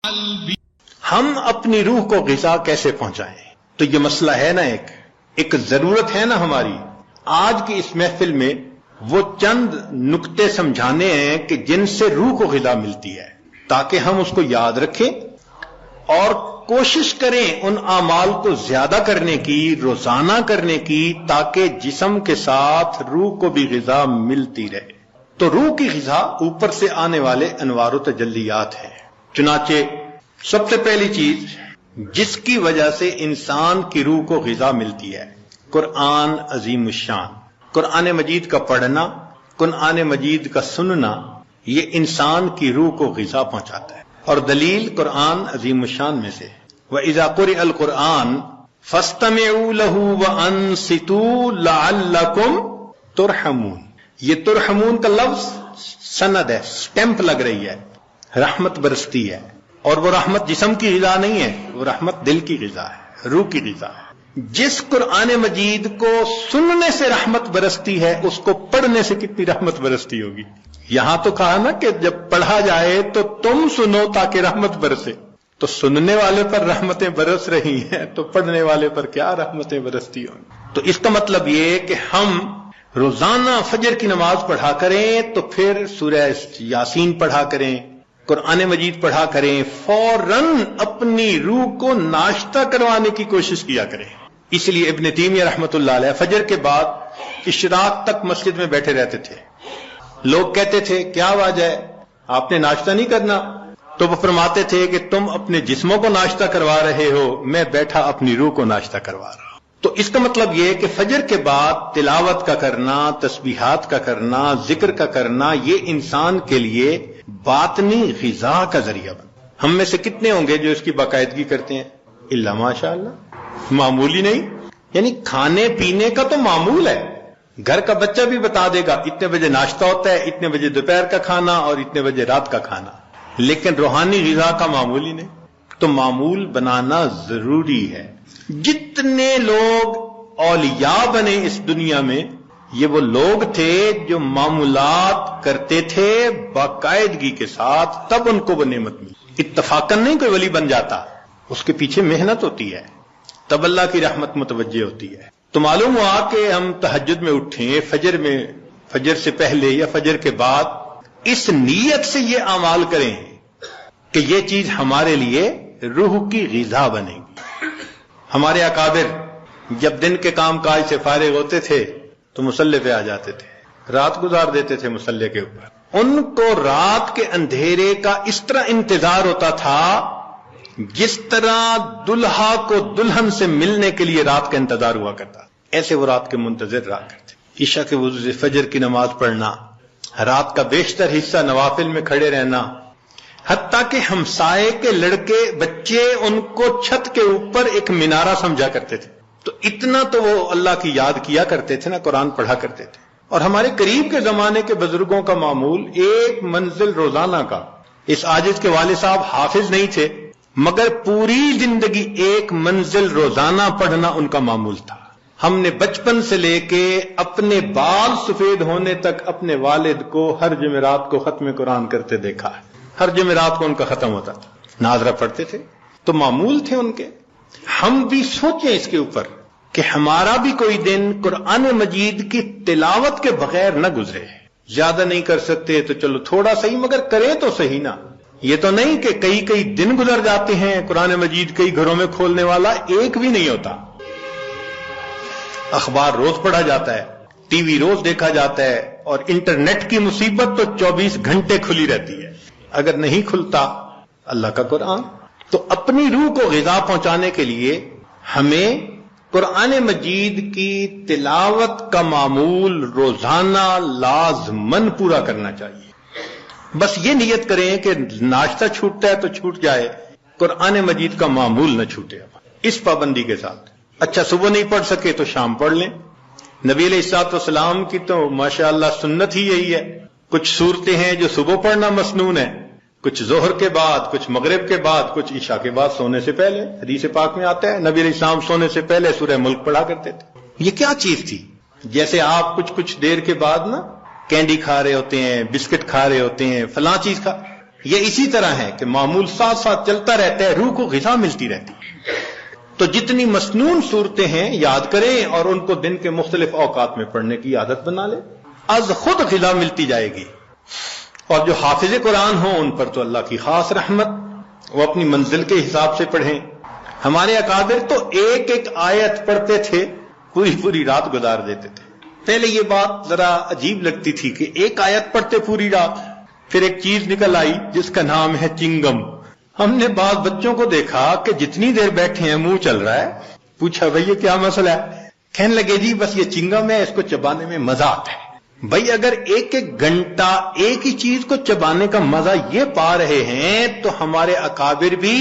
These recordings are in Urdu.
ہم اپنی روح کو غذا کیسے پہنچائیں؟ تو یہ مسئلہ ہے نا، ایک ضرورت ہے نا ہماری آج کی اس محفل میں وہ چند نکتے سمجھانے ہیں کہ جن سے روح کو غذا ملتی ہے، تاکہ ہم اس کو یاد رکھیں اور کوشش کریں ان اعمال کو زیادہ کرنے کی، روزانہ کرنے کی، تاکہ جسم کے ساتھ روح کو بھی غذا ملتی رہے۔ تو روح کی غذا اوپر سے آنے والے انوار و تجلیات ہیں۔ چنانچہ سب سے پہلی چیز جس کی وجہ سے انسان کی روح کو غذا ملتی ہے، قرآن عظیم الشان، قرآن مجید کا پڑھنا، قرآن مجید کا سننا، یہ انسان کی روح کو غذا پہنچاتا ہے۔ اور دلیل قرآن عظیم الشان میں سے وَإِذَا قُرِئَ الْقُرْآنُ فَاسْتَمِعُوا لَهُ وَأَنصِتُوا لَعَلَّكُمْ تُرْحَمُونَ۔ یہ ترحمون کا لفظ سند ہے، سٹیمپ لگ رہی ہے، رحمت برستی ہے، اور وہ رحمت جسم کی غذا نہیں ہے، وہ رحمت دل کی غذا ہے، روح کی غذا ہے۔ جس قرآن مجید کو سننے سے رحمت برستی ہے، اس کو پڑھنے سے کتنی رحمت برستی ہوگی۔ یہاں تو کہا نا کہ جب پڑھا جائے تو تم سنو تاکہ رحمت برسے، تو سننے والے پر رحمتیں برس رہی ہیں تو پڑھنے والے پر کیا رحمتیں برستی ہوں۔ تو اس کا مطلب یہ کہ ہم روزانہ فجر کی نماز پڑھا کریں، تو پھر سورہ یاسین پڑھا کریں، قرآن مجید پڑھا کریں، فوراً اپنی روح کو ناشتہ کروانے کی کوشش کیا کریں۔ اس لیے ابن تیمیہ رحمۃ اللہ علیہ فجر کے بعد اشراق تک مسجد میں بیٹھے رہتے تھے۔ لوگ کہتے تھے کیا وجہ ہے، آپ نے ناشتہ نہیں کرنا؟ تو وہ فرماتے تھے کہ تم اپنے جسموں کو ناشتہ کروا رہے ہو، میں بیٹھا اپنی روح کو ناشتہ کروا رہا ہوں۔ تو اس کا مطلب یہ کہ فجر کے بعد تلاوت کا کرنا، تسبیحات کا کرنا، ذکر کا کرنا، یہ انسان کے لیے باطنی غذا کا ذریعہ بن۔ ہم میں سے کتنے ہوں گے جو اس کی باقاعدگی کرتے ہیں؟ الا ماشاء اللہ، معمولی نہیں، یعنی کھانے پینے کا تو معمول ہے، گھر کا بچہ بھی بتا دے گا اتنے بجے ناشتہ ہوتا ہے، اتنے بجے دوپہر کا کھانا اور اتنے بجے رات کا کھانا، لیکن روحانی غذا کا معمول ہی نہیں۔ تو معمول بنانا ضروری ہے۔ جتنے لوگ اولیاء بنے اس دنیا میں، یہ وہ لوگ تھے جو معمولات کرتے تھے باقاعدگی کے ساتھ، تب ان کو وہ نعمت ملی۔ اتفاقاً نہیں کوئی ولی بن جاتا، اس کے پیچھے محنت ہوتی ہے، تب اللہ کی رحمت متوجہ ہوتی ہے۔ تو معلوم ہوا کہ ہم تہجد میں اٹھیں، فجر سے پہلے یا فجر کے بعد، اس نیت سے یہ اعمال کریں کہ یہ چیز ہمارے لیے روح کی غذا بنے گی۔ ہمارے اکابر جب دن کے کام کاج سے فارغ ہوتے تھے تو مصلی پہ آ جاتے تھے، رات گزار دیتے تھے مصلی کے اوپر۔ ان کو رات کے اندھیرے کا اس طرح انتظار ہوتا تھا جس طرح دلہا کو دلہن سے ملنے کے لیے رات کا انتظار ہوا کرتا، ایسے وہ رات کے منتظر رہا کرتے۔ عشاء کے وضو سے فجر کی نماز پڑھنا، رات کا بیشتر حصہ نوافل میں کھڑے رہنا، حتیٰ کہ ہمسائے کے لڑکے بچے ان کو چھت کے اوپر ایک مینارہ سمجھا کرتے تھے۔ تو اتنا تو وہ اللہ کی یاد کیا کرتے تھے نا، قرآن پڑھا کرتے تھے۔ اور ہمارے قریب کے زمانے کے بزرگوں کا معمول ایک منزل روزانہ کا۔ اس عاجز کے والد صاحب حافظ نہیں تھے، مگر پوری زندگی ایک منزل روزانہ پڑھنا ان کا معمول تھا۔ ہم نے بچپن سے لے کے اپنے بال سفید ہونے تک اپنے والد کو ہر جمعرات کو ختم قرآن کرتے دیکھا ہے، ہر جمعرات کو ان کا ختم ہوتا تھا، ناظرہ پڑھتے تھے، تو معمول تھے ان کے۔ ہم بھی سوچیں اس کے اوپر کہ ہمارا بھی کوئی دن قرآن مجید کی تلاوت کے بغیر نہ گزرے۔ زیادہ نہیں کر سکتے تو چلو تھوڑا صحیح، مگر کریں تو صحیح نا۔ یہ تو نہیں کہ کئی دن گزر جاتے ہیں قرآن مجید کئی گھروں میں کھولنے والا ایک بھی نہیں ہوتا۔ اخبار روز پڑھا جاتا ہے، ٹی وی روز دیکھا جاتا ہے، اور انٹرنیٹ کی مصیبت تو 24 گھنٹے کھلی رہتی ہے۔ اگر نہیں کھلتا اللہ کا قرآن، تو اپنی روح کو غذا پہنچانے کے لیے ہمیں قرآن مجید کی تلاوت کا معمول روزانہ لازماً پورا کرنا چاہیے۔ بس یہ نیت کریں کہ ناشتہ چھوٹتا ہے تو چھوٹ جائے، قرآن مجید کا معمول نہ چھوٹے، اس پابندی کے ساتھ۔ اچھا صبح نہیں پڑھ سکے تو شام پڑھ لیں۔ نبی علیہ الصلوۃ والسلام کی تو ماشاءاللہ سنت ہی یہی ہے۔ کچھ صورتیں ہیں جو صبح پڑھنا مسنون ہے، کچھ ظہر کے بعد، کچھ مغرب کے بعد، کچھ عشاء کے بعد سونے سے پہلے۔ حدیث پاک میں آتا ہے نبی علیہ السلام سونے سے پہلے سورہ ملک پڑھا کرتے تھے۔ یہ کیا چیز تھی؟ جیسے آپ کچھ دیر کے بعد نا کینڈی کھا رہے ہوتے ہیں، بسکٹ کھا رہے ہوتے ہیں، فلاں چیز یہ اسی طرح ہے کہ معمول ساتھ ساتھ چلتا رہتا ہے، روح کو غذا ملتی رہتی ہے۔ تو جتنی مسنون صورتیں ہیں یاد کریں اور ان کو دن کے مختلف اوقات میں پڑھنے کی عادت بنا لیں، از خود غذا ملتی جائے گی۔ اور جو حافظ قرآن ہوں ان پر تو اللہ کی خاص رحمت، وہ اپنی منزل کے حساب سے پڑھیں۔ ہمارے اکابر تو ایک ایک آیت پڑھتے تھے، پوری پوری رات گزار دیتے تھے۔ پہلے یہ بات ذرا عجیب لگتی تھی کہ ایک آیت پڑھتے پوری رات، پھر ایک چیز نکل آئی جس کا نام ہے چنگم۔ ہم نے بعض بچوں کو دیکھا کہ جتنی دیر بیٹھے ہیں منہ چل رہا ہے، پوچھا بھئی یہ کیا مسئلہ ہے؟ کہنے لگے جی بس یہ چنگم ہے، اس کو چبانے میں مزہ آتا ہے۔ بھئی اگر ایک ایک گھنٹہ ایک ہی چیز کو چبانے کا مزہ یہ پا رہے ہیں تو ہمارے اکابر بھی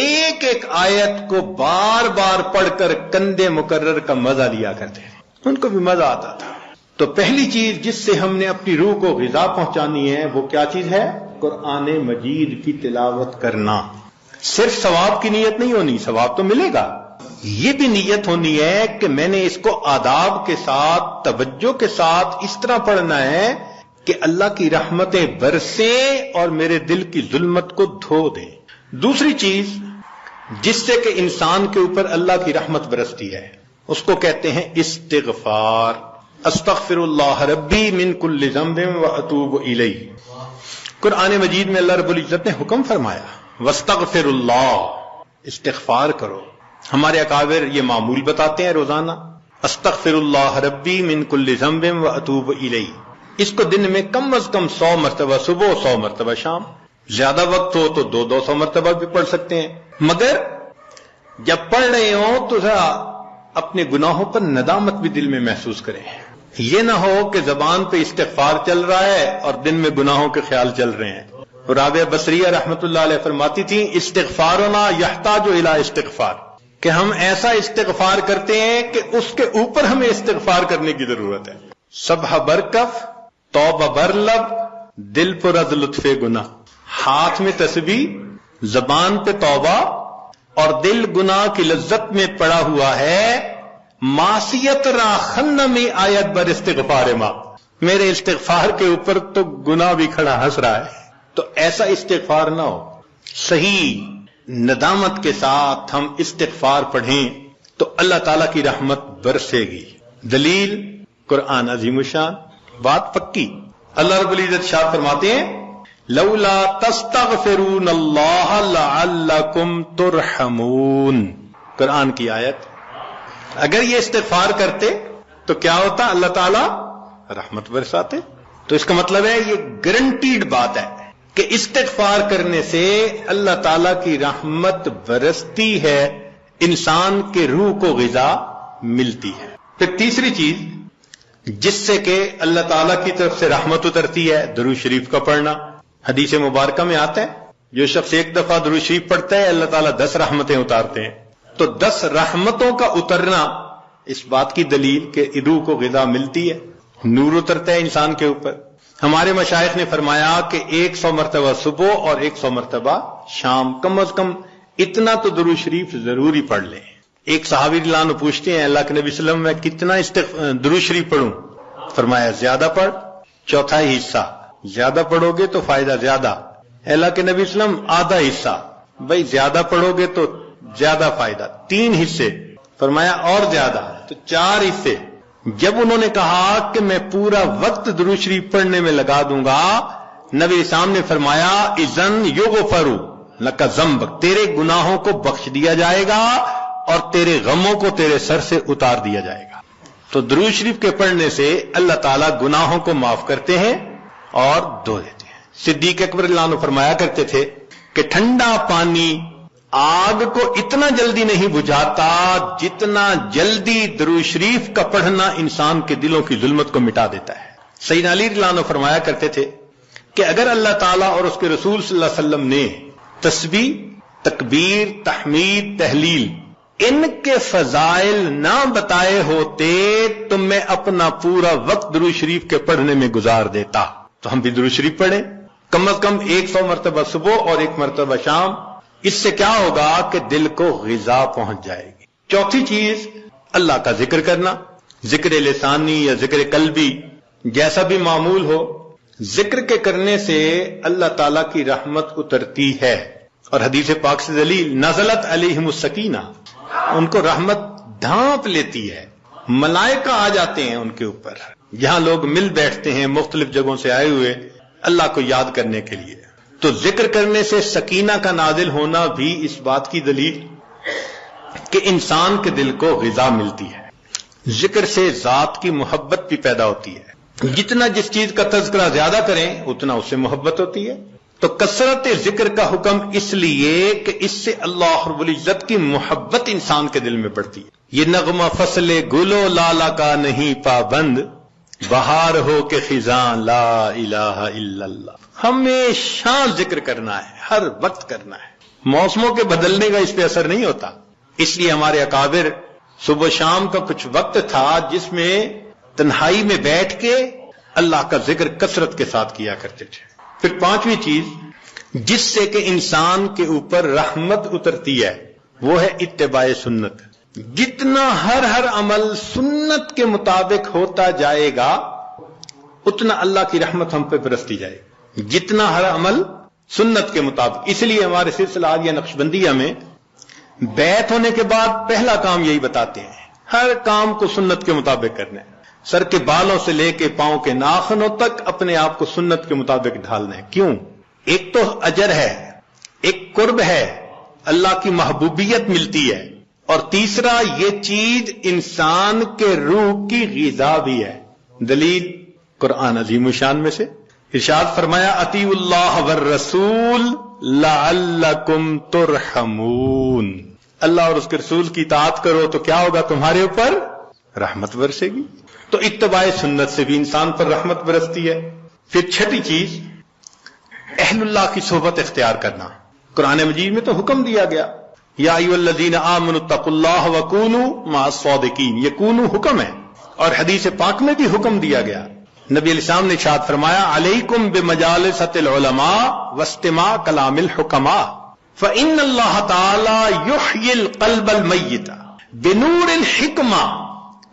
ایک ایک آیت کو بار بار پڑھ کر کندے مکرر کا مزہ لیا کرتے ہیں، ان کو بھی مزہ آتا تھا۔ تو پہلی چیز جس سے ہم نے اپنی روح کو غذا پہنچانی ہے وہ کیا چیز ہے؟ قرآن مجید کی تلاوت کرنا۔ صرف ثواب کی نیت نہیں ہونی، ثواب تو ملے گا، یہ بھی نیت ہونی ہے کہ میں نے اس کو آداب کے ساتھ، توجہ کے ساتھ اس طرح پڑھنا ہے کہ اللہ کی رحمتیں برسیں اور میرے دل کی ظلمت کو دھو دیں۔ دوسری چیز جس سے کہ انسان کے اوپر اللہ کی رحمت برستی ہے اس کو کہتے ہیں استغفار۔ استغفر اللہ ربی من کل ذنب واتوب الیہ۔ قرآن مجید میں اللہ رب العزت نے حکم فرمایا واستغفر اللہ، استغفار کرو۔ ہمارے اکابر یہ معمول بتاتے ہیں روزانہ، استغفر اللہ ربی من کل ذنب واتوب الیہ۔ اس کو دن میں کم از کم 100 مرتبہ صبح، 100 مرتبہ شام، زیادہ وقت ہو تو 200 مرتبہ بھی پڑھ سکتے ہیں۔ مگر جب پڑھ رہے ہوں تو ذرا اپنے گناہوں پر ندامت بھی دل میں محسوس کریں۔ یہ نہ ہو کہ زبان پہ استغفار چل رہا ہے اور دن میں گناہوں کے خیال چل رہے ہیں۔ رابعہ بصریہ رحمۃ اللہ علیہ فرماتی تھیں استغفارنا یحتاج الی استغفار، کہ ہم ایسا استغفار کرتے ہیں کہ اس کے اوپر ہمیں استغفار کرنے کی ضرورت ہے۔ سبح برکف، توبہ برلب، دل پر از لطف گناہ۔ ہاتھ میں تسبیح، زبان پہ توبہ اور دل گناہ کی لذت میں پڑا ہوا ہے۔ معصیت را خن میں آیت بر استغفار ماں، میرے استغفار کے اوپر تو گناہ بھی کھڑا ہنس رہا ہے۔ تو ایسا استغفار نہ ہو، صحیح ندامت کے ساتھ ہم استغفار پڑھیں تو اللہ تعالیٰ کی رحمت برسے گی۔ دلیل قرآن عظیم الشان، بات پکی۔ اللہ رب العزت شاد فرماتے ہیں لولا تستغفرون اللہ لعلکم ترحمون، قرآن کی آیت۔ اگر یہ استغفار کرتے تو کیا ہوتا؟ اللہ تعالیٰ رحمت برساتے۔ تو اس کا مطلب ہے یہ گارنٹیڈ بات ہے کہ استغفار کرنے سے اللہ تعالیٰ کی رحمت برستی ہے، انسان کے روح کو غذا ملتی ہے۔ پھر تیسری چیز جس سے کہ اللہ تعالیٰ کی طرف سے رحمت اترتی ہے، درود شریف کا پڑھنا۔ حدیث مبارکہ میں آتا ہے جو شخص ایک دفعہ درود شریف پڑھتا ہے اللہ تعالیٰ 10 رحمتیں اتارتے ہیں۔ تو 10 رحمتوں کا اترنا اس بات کی دلیل کہ روح کو غذا ملتی ہے، نور اترتا ہے انسان کے اوپر۔ ہمارے مشائخ نے فرمایا کہ 100 مرتبہ صبح اور 100 مرتبہ شام، کم از کم اتنا تو درود شریف ضروری پڑھ لیں۔ ایک صحابی رضی اللہ عنہ پوچھتے ہیں اللہ کے نبی صلی اللہ علیہ وسلم میں کتنا درود شریف پڑھوں؟ فرمایا زیادہ پڑھ، چوتھائی حصہ، زیادہ پڑھو گے تو فائدہ زیادہ۔ اللہ کے نبی صلی اللہ علیہ وسلم آدھا حصہ، بھائی زیادہ پڑھو گے تو زیادہ فائدہ، 3 حصے، فرمایا اور زیادہ تو 4 حصے۔ جب انہوں نے کہا کہ میں پورا وقت درود شریف پڑھنے میں لگا دوں گا، نبی اسلام نے فرمایا اذن یغفر لک ذنبک، تیرے گناہوں کو بخش دیا جائے گا اور تیرے غموں کو تیرے سر سے اتار دیا جائے گا۔ تو درود شریف کے پڑھنے سے اللہ تعالیٰ گناہوں کو معاف کرتے ہیں اور دھو دیتے ہیں۔ صدیق اکبر رضی اللہ عنہ فرمایا کرتے تھے کہ ٹھنڈا پانی آگ کو اتنا جلدی نہیں بجھاتا جتنا جلدی درود شریف کا پڑھنا انسان کے دلوں کی ظلمت کو مٹا دیتا ہے۔ سیدنا علی رضی اللہ عنہ فرمایا کرتے تھے کہ اگر اللہ تعالیٰ اور اس کے رسول صلی اللہ علیہ وسلم نے تسبیح، تکبیر، تحمید، تہلیل ان کے فضائل نہ بتائے ہوتے تو میں اپنا پورا وقت درود شریف کے پڑھنے میں گزار دیتا۔ تو ہم بھی درود شریف پڑھیں، کم از کم 100 مرتبہ صبح اور 1 مرتبہ شام۔ اس سے کیا ہوگا کہ دل کو غذا پہنچ جائے گی۔ چوتھی چیز اللہ کا ذکر کرنا، ذکر لسانی یا ذکر قلبی، جیسا بھی معمول ہو، ذکر کے کرنے سے اللہ تعالیٰ کی رحمت اترتی ہے، اور حدیث پاک سے دلیل نزلت علیہم السکینہ، ان کو رحمت ڈھانپ لیتی ہے، ملائکہ آ جاتے ہیں ان کے اوپر، یہاں لوگ مل بیٹھتے ہیں مختلف جگہوں سے آئے ہوئے اللہ کو یاد کرنے کے لیے۔ تو ذکر کرنے سے سکینہ کا نازل ہونا بھی اس بات کی دلیل کہ انسان کے دل کو غذا ملتی ہے۔ ذکر سے ذات کی محبت بھی پیدا ہوتی ہے، جتنا جس چیز کا تذکرہ زیادہ کریں اتنا اس سے محبت ہوتی ہے۔ تو کثرت ذکر کا حکم اس لیے کہ اس سے اللہ رب العزت کی محبت انسان کے دل میں بڑھتی ہے۔ یہ نغمہ فصل گلو لالا کا نہیں پابند، بہار ہو کہ خزاں لا الہ الا اللہ۔ ہمیشہ ذکر کرنا ہے، ہر وقت کرنا ہے، موسموں کے بدلنے کا اس پہ اثر نہیں ہوتا۔ اس لیے ہمارے اکابر صبح شام کا کچھ وقت تھا جس میں تنہائی میں بیٹھ کے اللہ کا ذکر کثرت کے ساتھ کیا کرتے تھے۔ پھر پانچویں چیز جس سے کہ انسان کے اوپر رحمت اترتی ہے وہ ہے اتباع سنت۔ جتنا ہر عمل سنت کے مطابق ہوتا جائے گا اتنا اللہ کی رحمت ہم پہ برستی جائے گی، جتنا ہر عمل سنت کے مطابق۔ اس لیے ہمارے سلسلہ یا نقشبندیہ میں بیعت ہونے کے بعد پہلا کام یہی بتاتے ہیں، ہر کام کو سنت کے مطابق کرنا ہے، سر کے بالوں سے لے کے پاؤں کے ناخنوں تک اپنے آپ کو سنت کے مطابق ڈھالنا ہے۔ کیوں؟ ایک تو اجر ہے، ایک قرب ہے، اللہ کی محبوبیت ملتی ہے، اور تیسرا یہ چیز انسان کے روح کی غذا بھی ہے۔ دلیل قرآن عظیم الشان میں سے ارشاد فرمایا اطیعوا اللہ والرسول لعلکم ترحمون، اللہ اور اس کے رسول کی اطاعت کرو تو کیا ہوگا؟ تمہارے اوپر رحمت برسے گی۔ تو اتباع سنت سے بھی انسان پر رحمت برستی ہے۔ پھر چھٹی چیز اہل اللہ کی صحبت اختیار کرنا۔ قرآن مجید میں تو حکم دیا گیا یا ایھا الذین آمنوا اتقوا اللہ وکونوا مع الصادقین، یہ کونوا حکم ہے، اور حدیث پاک میں بھی حکم دیا گیا۔ نبی علیہ السلام نے ارشاد فرمایا علیکم بمجالسۃ العلماء واستماع کلام الحکماء فإن اللہ تعالی یحیی القلب المیت بنور الحکمہ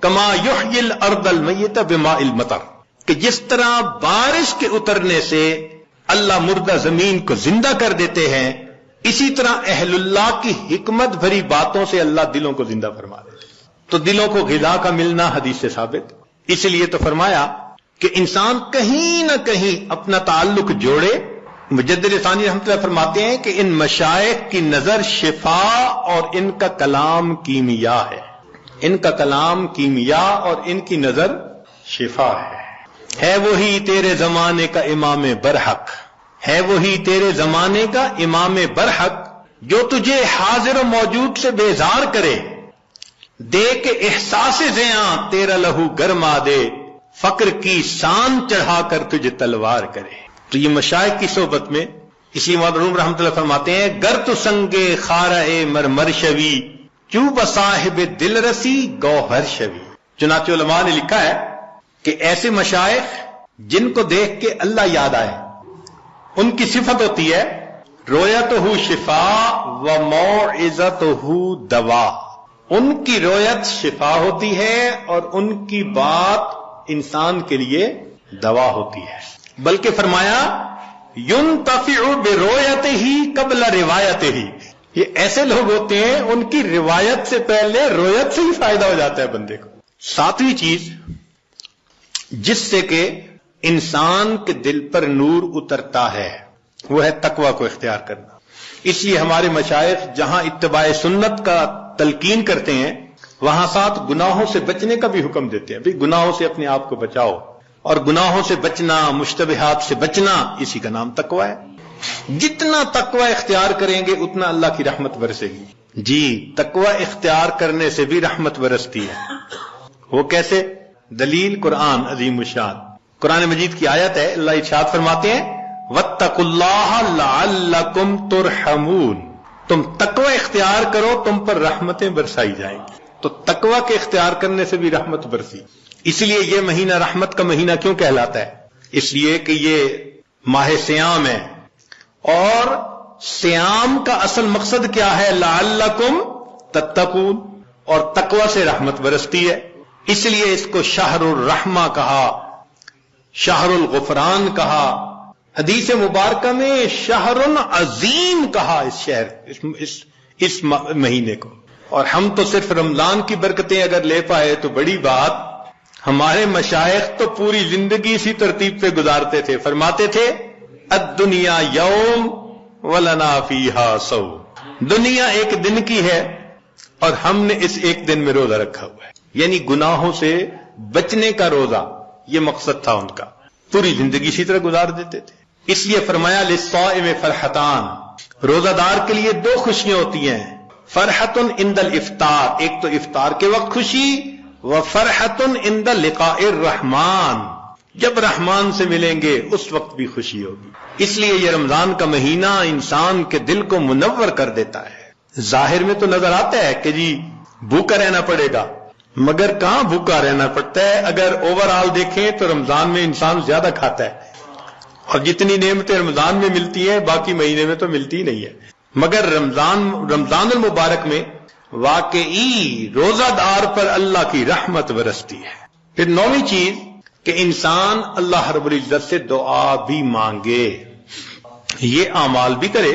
کما یحیی الارض المیت بماء المطر، کہ جس طرح بارش کے اترنے سے اللہ مردہ زمین کو زندہ کر دیتے ہیں، اسی طرح اہل اللہ کی حکمت بھری باتوں سے اللہ دلوں کو زندہ فرما دیتے ہیں۔ تو دلوں کو غذا کا ملنا حدیث سے ثابت، اس لیے تو فرمایا کہ انسان کہیں نہ کہیں اپنا تعلق جوڑے۔ مجدد ثانی رحمۃ اللہ فرماتے ہیں کہ ان مشائخ کی نظر شفا اور ان کا کلام کیمیا ہے، ان کا کلام کیمیا اور ان کی نظر شفا ہے وہی تیرے زمانے کا امام برحق، ہے وہی تیرے زمانے کا امام برحق، جو تجھے حاضر و موجود سے بیزار کرے، دے کے احساس زیاں تیرا لہو گرما دے، فقر کی سان چڑھا کر تجھے تلوار کرے۔ تو یہ مشائخ کی صحبت میں اسی معلوم رحمۃ اللہ فرماتے ہیں گر تو سنگے خارہ مرمر شوی چوب صاحب دل رسی گوہر شوی۔ چنانچہ علماء نے لکھا ہے کہ ایسے مشائخ جن کو دیکھ کے اللہ یاد آئے، ان کی صفت ہوتی ہے رویتہ شفا و موعظتہ دوا، ان کی رویت شفا ہوتی ہے اور ان کی بات انسان کے لیے دوا ہوتی ہے۔ بلکہ فرمایا ينتفع برؤیتہ قبل روایتہ، یہ ایسے لوگ ہوتے ہیں ان کی روایت سے پہلے رویت سے ہی فائدہ ہو جاتا ہے بندے کو۔ ساتویں چیز جس سے کہ انسان کے دل پر نور اترتا ہے وہ ہے تقوی کو اختیار کرنا۔ اس لیے ہمارے مشائخ جہاں اتباع سنت کا تلقین کرتے ہیں وہاں ساتھ گناہوں سے بچنے کا بھی حکم دیتے ہیں، بھی گناہوں سے اپنے آپ کو بچاؤ، اور گناہوں سے بچنا، مشتبہات سے بچنا، اسی کا نام تقوی ہے۔ جتنا تقوی اختیار کریں گے اتنا اللہ کی رحمت برسے گی۔ جی تقوی اختیار کرنے سے بھی رحمت برستی ہے۔ وہ کیسے؟ دلیل قرآن عظیم الشان، قرآن مجید کی آیت ہے، اللہ ارشاد فرماتے ہیں واتقوا اللہ لعلکم ترحمون، تم تقوی اختیار کرو تم پر رحمتیں برسائی جائیں گی۔ تو تقوی کے اختیار کرنے سے بھی رحمت برسی۔ اس لیے یہ مہینہ رحمت کا مہینہ کیوں کہلاتا ہے؟ اس لیے کہ یہ ماہ سیام ہے، اور سیام کا اصل مقصد کیا ہے؟ لعلکم تتقون، اور تقوی سے رحمت برستی ہے، اس لیے اس کو شہر الرحمہ کہا، شہر الغفران کہا، حدیث مبارکہ میں شہر عظیم کہا اس مہینے کو. اور ہم تو صرف رمضان کی برکتیں اگر لے پائے تو بڑی بات. ہمارے مشائخ تو پوری زندگی اسی ترتیب پہ گزارتے تھے. فرماتے تھے الدنیا یوم ولنا فیہا صوم. دنیا ایک دن کی ہے اور ہم نے اس ایک دن میں روزہ رکھا ہوا ہے. یعنی گناہوں سے بچنے کا روزہ، یہ مقصد تھا ان کا. پوری زندگی اسی طرح گزار دیتے تھے. اس لیے فرمایا للصائم فرحتان، روزہ دار کے لیے دو خوشیاں ہوتی ہیں. فرحت عند الافطار، ایک تو افطار کے وقت خوشی، وفرحت عند لقاء الرحمن، جب رحمان سے ملیں گے اس وقت بھی خوشی ہوگی. اس لیے یہ رمضان کا مہینہ انسان کے دل کو منور کر دیتا ہے. ظاہر میں تو نظر آتا ہے کہ جی بھوکا رہنا پڑے گا، مگر کہاں بھوکا رہنا پڑتا ہے. اگر اوور آل دیکھیں تو رمضان میں انسان زیادہ کھاتا ہے، اور جتنی نعمتیں رمضان میں ملتی ہیں باقی مہینے میں تو ملتی نہیں ہے. مگر رمضان المبارک میں واقعی روزہ دار پر اللہ کی رحمت برستی ہے. پھر نویں چیز کہ انسان اللہ رب العزت سے دعا بھی مانگے، یہ اعمال بھی کرے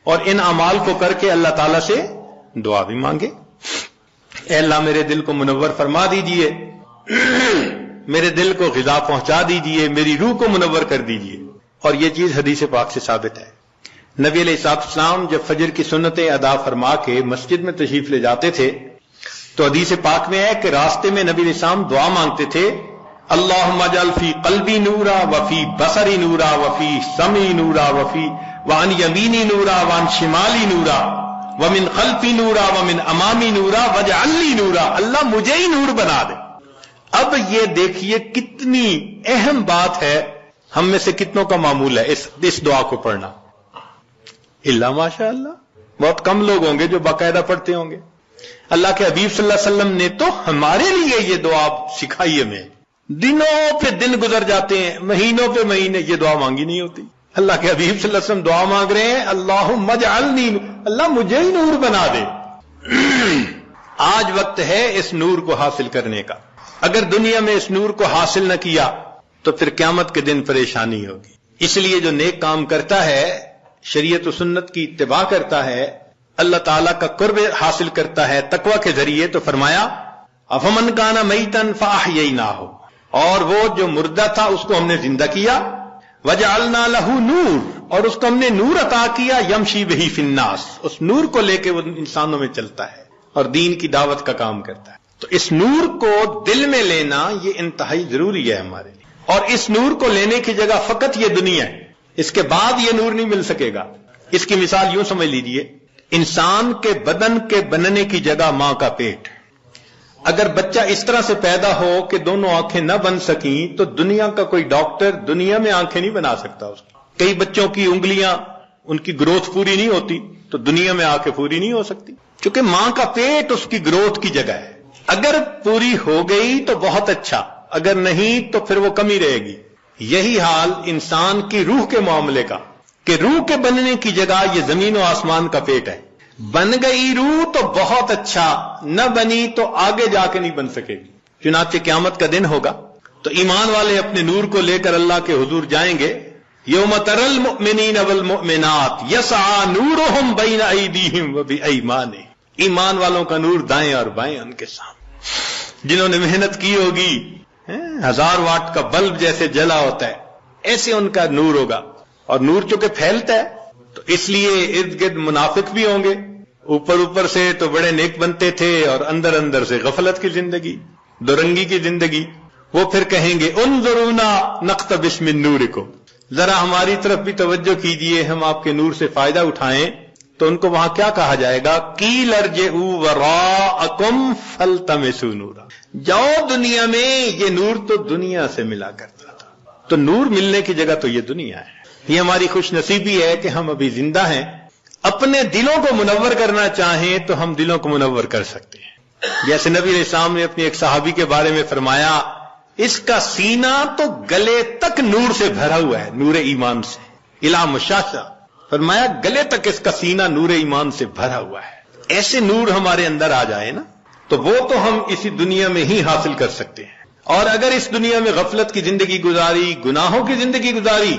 اور ان اعمال کو کر کے اللہ تعالیٰ سے دعا بھی مانگے. اے اللہ میرے دل کو منور فرما دیجئے، میرے دل کو غذا پہنچا دیجئے، میری روح کو منور کر دیجئے. اور یہ چیز حدیث پاک سے ثابت ہے. نبی علیہ السلام جب فجر کی سنتیں ادا فرما کے مسجد میں تشریف لے جاتے تھے تو حدیث پاک میں ہے کہ راستے میں نبی علیہ السلام دعا مانگتے تھے، اللہم اجعل فی قلبی نورا وفی بصری نورا وفی سمعی نورا وفی وعن یمینی نورا وعن شمالی نورا ومن خلفی نورا ومن امامی نورا واجعل لی نورا. اللہ مجھے ہی نور بنا دے. اب یہ دیکھیے کتنی اہم بات ہے، ہم میں سے کتنوں کا معمول ہے اس دعا کو پڑھنا. اللہ ماشاء اللہ بہت کم لوگ ہوں گے جو باقاعدہ پڑھتے ہوں گے. اللہ کے حبیب صلی اللہ علیہ وسلم نے تو ہمارے لیے یہ دعا سکھائی ہمیں. دنوں پہ دن گزر جاتے ہیں، مہینوں پہ مہینے، یہ دعا مانگی نہیں ہوتی. اللہ کے حبیب صلی اللہ علیہ وسلم دعا مانگ رہے ہیں، اللہم اجعلنی، اللہ مجھے ہی نور بنا دے. آج وقت ہے اس نور کو حاصل کرنے کا. اگر دنیا میں اس نور کو حاصل نہ کیا تو پھر قیامت کے دن پریشانی ہوگی. اس لیے جو نیک کام کرتا ہے، شریعت و سنت کی اتباع کرتا ہے، اللہ تعالیٰ کا قرب حاصل کرتا ہے تقوی کے ذریعے، تو فرمایا افمن کان میتن فاحییناہ، اور وہ جو مردہ تھا اس کو ہم نے زندہ کیا، وجعلنا لہ نور، اور اس کو ہم نے نور عطا کیا، یمشی بہ فی الناس، اس نور کو لے کے وہ انسانوں میں چلتا ہے اور دین کی دعوت کا کام کرتا ہے. تو اس نور کو دل میں لینا یہ انتہائی ضروری ہے ہمارے لیے. اور اس نور کو لینے کی جگہ فقط یہ دنیا ہے، اس کے بعد یہ نور نہیں مل سکے گا. اس کی مثال یوں سمجھ لیجئے، انسان کے بدن کے بننے کی جگہ ماں کا پیٹ. اگر بچہ اس طرح سے پیدا ہو کہ دونوں آنکھیں نہ بن سکیں تو دنیا کا کوئی ڈاکٹر دنیا میں آنکھیں نہیں بنا سکتا اس کی. کئی بچوں کی انگلیاں، ان کی گروتھ پوری نہیں ہوتی تو دنیا میں آ کے پوری نہیں ہو سکتی، کیونکہ ماں کا پیٹ اس کی گروتھ کی جگہ ہے. اگر پوری ہو گئی تو بہت اچھا، اگر نہیں تو پھر وہ کمی رہے گی. یہی حال انسان کی روح کے معاملے کا، کہ روح کے بننے کی جگہ یہ زمین و آسمان کا پیٹ ہے. بن گئی روح تو بہت اچھا، نہ بنی تو آگے جا کے نہیں بن سکے گی. چنانچہ قیامت کا دن ہوگا تو ایمان والے اپنے نور کو لے کر اللہ کے حضور جائیں گے. یوم تری المؤمنین والمؤمنات یسعی نورہم بین ایدیہم وبایمانہم، ایمان والوں کا نور دائیں اور بائیں ان کے سامنے. جنہوں نے محنت کی ہوگی، 1000 واٹ کا بلب جیسے جلا ہوتا ہے ایسے ان کا نور ہوگا. اور نور چونکہ پھیلتا ہے تو اس لیے ارد گرد منافق بھی ہوں گے. اوپر سے تو بڑے نیک بنتے تھے اور اندر اندر سے غفلت کی زندگی، دورنگی کی زندگی. وہ پھر کہیں گے انظرونا نقتبس من نورکم، ذرا ہماری طرف بھی توجہ کیجئے، ہم آپ کے نور سے فائدہ اٹھائیں. تو ان کو وہاں کیا کہا جائے گا؟ قیل ارجعوا وراءکم فالتمسوا نورا، جاؤ دنیا میں، یہ نور تو دنیا سے ملا کرتا تھا. تو نور ملنے کی جگہ تو یہ دنیا ہے. یہ ہماری خوش نصیبی ہے کہ ہم ابھی زندہ ہیں. اپنے دلوں کو منور کرنا چاہیں تو ہم دلوں کو منور کر سکتے ہیں. جیسے نبی علیہ السلام نے اپنی ایک صحابی کے بارے میں فرمایا، اس کا سینہ تو گلے تک نور سے بھرا ہوا ہے، نور ایمان سے. الا مشاشا، فرمایا گلے تک اس کا سینہ نور ایمان سے بھرا ہوا ہے. ایسے نور ہمارے اندر آ جائے نا تو وہ تو ہم اسی دنیا میں ہی حاصل کر سکتے ہیں. اور اگر اس دنیا میں غفلت کی زندگی گزاری، گناہوں کی زندگی گزاری،